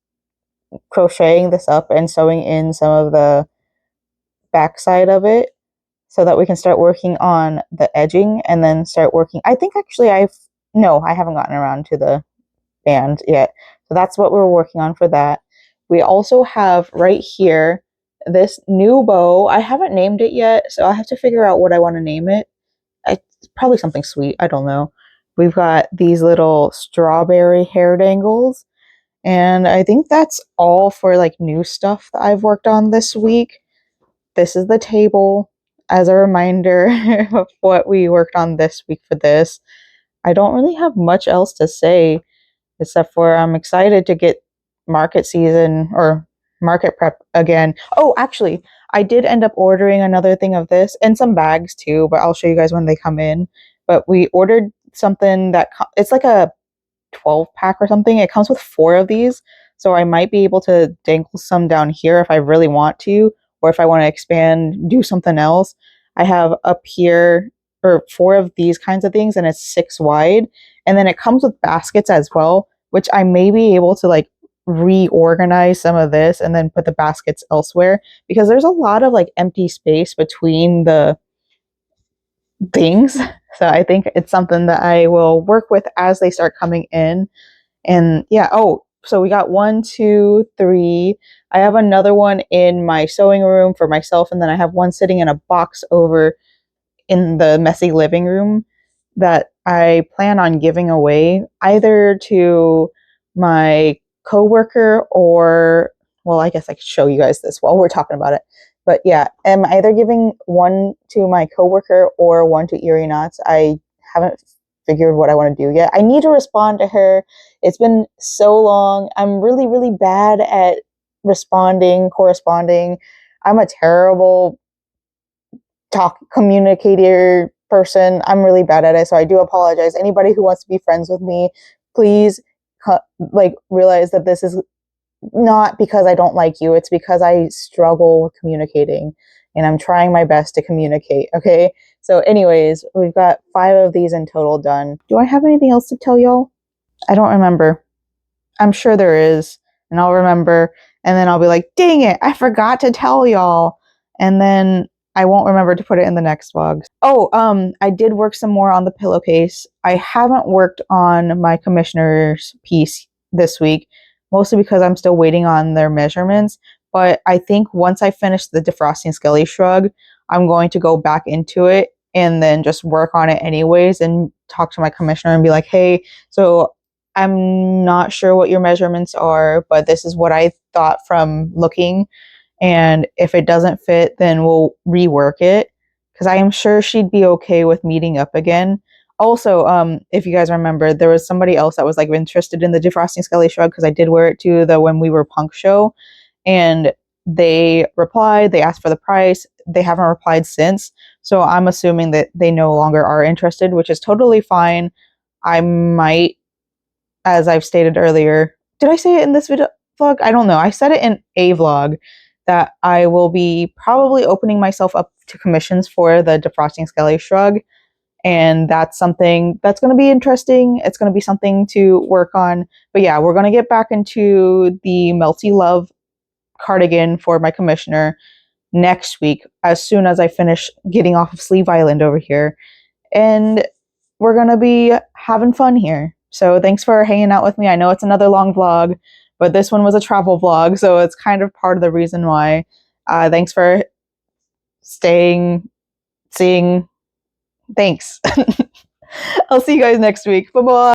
crocheting this up and sewing in some of the backside of it so that we can start working on the edging and then start working. I think actually I haven't gotten around to the band yet. So that's what we're working on for that. We also have right here this new bow. I haven't named it yet, so I have to figure out what I want to name it. It's probably something sweet. I don't know. We've got these little strawberry hair dangles. And I think that's all for like new stuff that I've worked on this week. This is the table as a reminder of what we worked on this week for this. I don't really have much else to say except for I'm excited to get market season or market prep again. Oh, actually, I did end up ordering another thing of this and some bags too, but I'll show you guys when they come in. But we ordered something that it's like a 12-pack or something. It comes with 4 of these, so I might be able to dangle some down here if I really want to, or if I want to expand, do something else. I have up here or 4 of these kinds of things, and it's 6 wide, and then it comes with baskets as well, which I may be able to like reorganize some of this and then put the baskets elsewhere, because there's a lot of like empty space between the things. So I think it's something that I will work with as they start coming in. And yeah, oh, so we got 1, 2, 3. I have another one in my sewing room for myself, and then I have one sitting in a box over in the messy living room that I plan on giving away either to my coworker or, well, I guess I could show you guys this while we're talking about it. But yeah, I'm either giving one to my coworker or one to Erie Knots. I haven't figured what I want to do yet. I need to respond to her. It's been so long. I'm really, really bad at corresponding. I'm a terrible communicator person. I'm really bad at it, so I do apologize. Anybody who wants to be friends with me, please like realize that this is not because I don't like you. It's because I struggle with communicating, and I'm trying my best to communicate. Okay. So anyways, we've got 5 of these in total done. Do I have anything else to tell y'all? I don't remember. I'm sure there is, and I'll remember, and then I'll be like, dang it, I forgot to tell y'all. And then I won't remember to put it in the next vlog. Oh, I did work some more on the pillowcase. I haven't worked on my commissioner's piece this week, mostly because I'm still waiting on their measurements. But I think once I finish the defrosting skelly shrug, I'm going to go back into it and then just work on it anyways and talk to my commissioner and be like, hey, so I'm not sure what your measurements are, but this is what I thought from looking. And if it doesn't fit, then we'll rework it, because I am sure she'd be okay with meeting up again. Also, if you guys remember, there was somebody else that was like interested in the defrosting skelly shrug, because I did wear it to the When We Were Punk show, and they replied, they asked for the price. They haven't replied since, so I'm assuming that they no longer are interested, which is totally fine. I might, as I've stated earlier, did I say it in this video vlog? I don't know. I said it in a vlog that I will be probably opening myself up to commissions for the defrosting skelly shrug. And that's something that's going to be interesting. It's going to be something to work on. But yeah, we're going to get back into the Melty Love cardigan for my commissioner next week, as soon as I finish getting off of Sleeve Island over here. And we're going to be having fun here. So thanks for hanging out with me. I know it's another long vlog, but this one was a travel vlog, so it's kind of part of the reason why. Thanks for seeing. Thanks. I'll see you guys next week. Bye-bye.